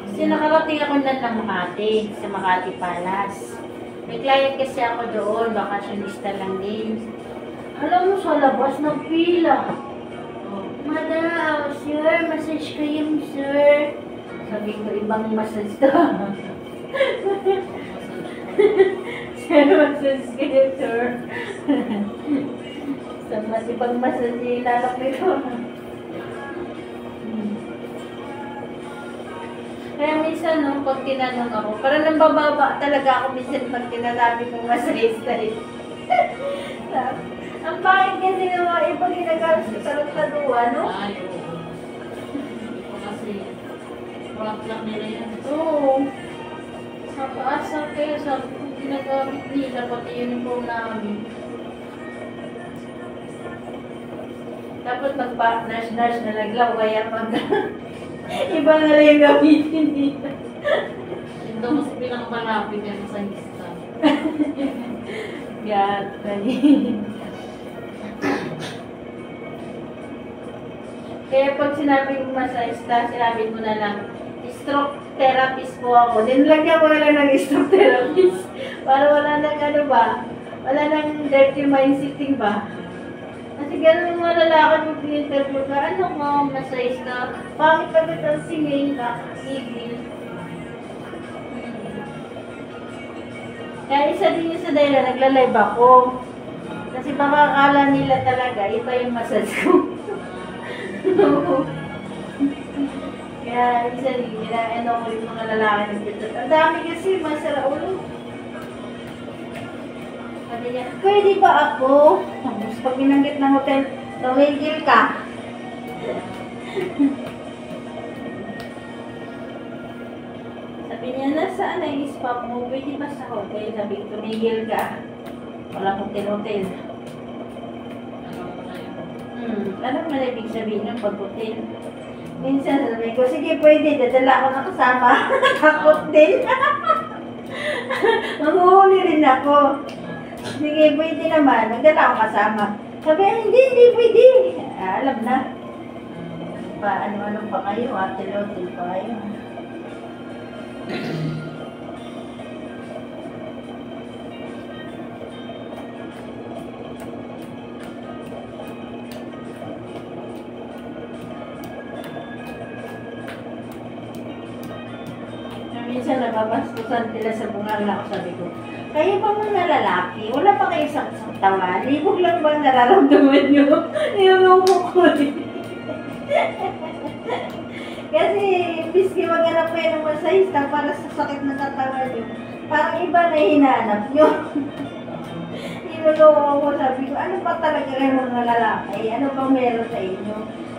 Kasi nakarating ako na ng Makati, sa Makati Palace. May client kasi ako doon, bakasyonista lang din. Alam mo, sa labas ng pila. Madam, sir, massage kayo, sir. Sabi ko, ibang massage to. Sir, massage kayo, sir. Sa ibang massage, ilalapit ko. Kaya minsan, no, pag tinanong ako, parang nambababa talaga ako minsan pag tinasabi kong masayista eh. Ang pangit kasi ng mga ibang ginagamit sa tarot-taduan, no? Ay, oo. Kasi, rock lang nila yan. Oo. Nakaasar kayo sa ginagamit nila, pati uniform namin. Tapos magpa-nurse-nurse na naglaw, kaya pag iba na lang yung gamitin nila. Yung daw mas pinakamalapit yan sa lista. Gatay. Kaya pag sinabi mo masayista, sinabi mo na lang, stroke therapist po ako. Dinlagyan ko na lang ng stroke therapist. Para wala nang wala nang dirty mind sitting ba? Kasi ganun yung mga lalaki mag-interview ka, ano mo, masayos ka, pangit pagkat ang singay ka, igil. Kaya isa din yung sa dahilan, nagla-live ako. Kasi baka akala nila talaga, iba yung massage ko. Kaya isa din, ano ko yung mga lalaki nagtitot. Ang dami kasi, masara ulo. Sabi niya, pwede ba ako? Tapos pag binanggit ng hotel, tumigil ka. Sabi niya, nasaan na yung spa mo? Pwede ba sa hotel? Sabi ko, tumigil ka. Walang hotel-hotel. Alam mo na ibig sabihin ng pag-hotel? Minsan sabi ko, sige pwede, dadala ko na kasama. Takot din. Mahuhuli rin ako. Sige, pwede naman. Nagdala ko kasama. Sabi, hindi pwede. Alam na. Ano pa kayo? Hotel-hotel pa kayo. Minsan nababastusan sila sa bunganga ako, sabi ko, kayo ba mga lalaki? Wala pa kayo sa tawa? Libog lang ba ang nararamdaman nyo? Yung ko Kasi, biski maghanap kayo ng masahista para sa sakit na katawan nyo. Parang iba na hinahanap nyo. Inuloko ko, sabi ko, ano pa talaga kayo mga lalaki? Ano bang meron sa inyo?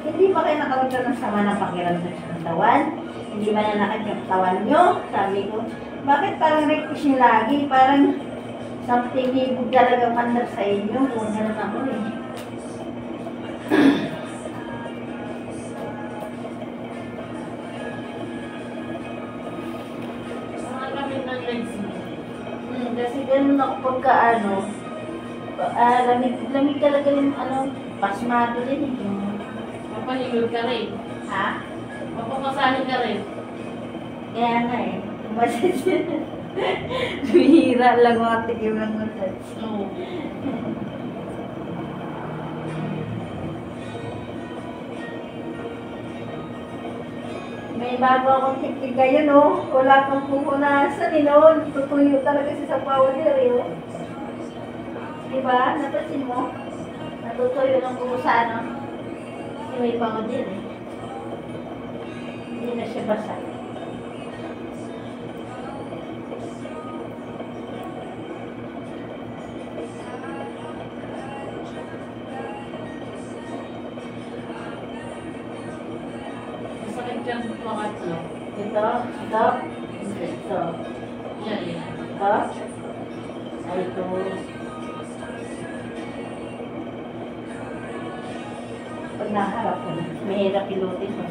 Hindi ba kayo nakaramdam ng sama ng pakiramdam sa katawan? Hindi ba na nakakatawan nyo? Sabi ko, bakit parang request nyo lagi? Parang something ibig talaga mandar sa inyo. Kung gano'n ako eh. Mga kami ng legs mo. Kasi ganun ako pagka lamig talaga yung pasmado din eh. Mapahilod ka rin. Ha? Mapapasahin ka rin. Kaya nga eh. Massage. Bihira lang mga tikim ng massage. Oo. May bago akong tiktik ngayon oh. Wala kang pupunasan eh no. Tutuyo talaga si sa powder eh oh. Diba? Napansin mo? Natutuyo ng pumusano. Kasi may powder eh. Hindi na siya basa. Masakit yung pangatlo. Ito. Ito. Yan. Ito. Ay, ito. Pag naharap ko na, mahirap pilotin mo.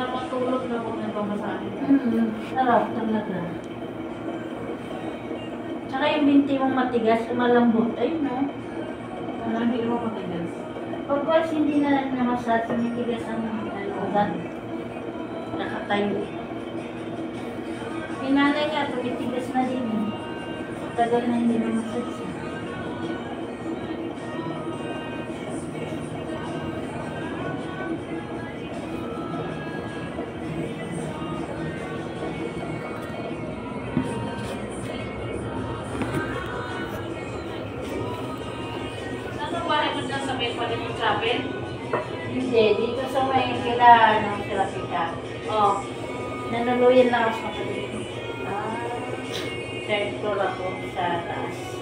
Matulog na kung nagpamasahin ka. Sarap talaga. Tsaka yung binti mong matigas, malambot. Ayun no. Hindi mo matigas. Pagkas hindi na namasad, sumitigas ang ugat. Nakatayo. Yung nanay nga, tumitigas na din. Tagal na hindi namasad siya. Ano ba? Ano dyan sa may palimong chapel? Hindi, dito sa may kila, ano, sila kita. Oh, nanuluyan lang ako sa kapatid. Third floor ako sa taas.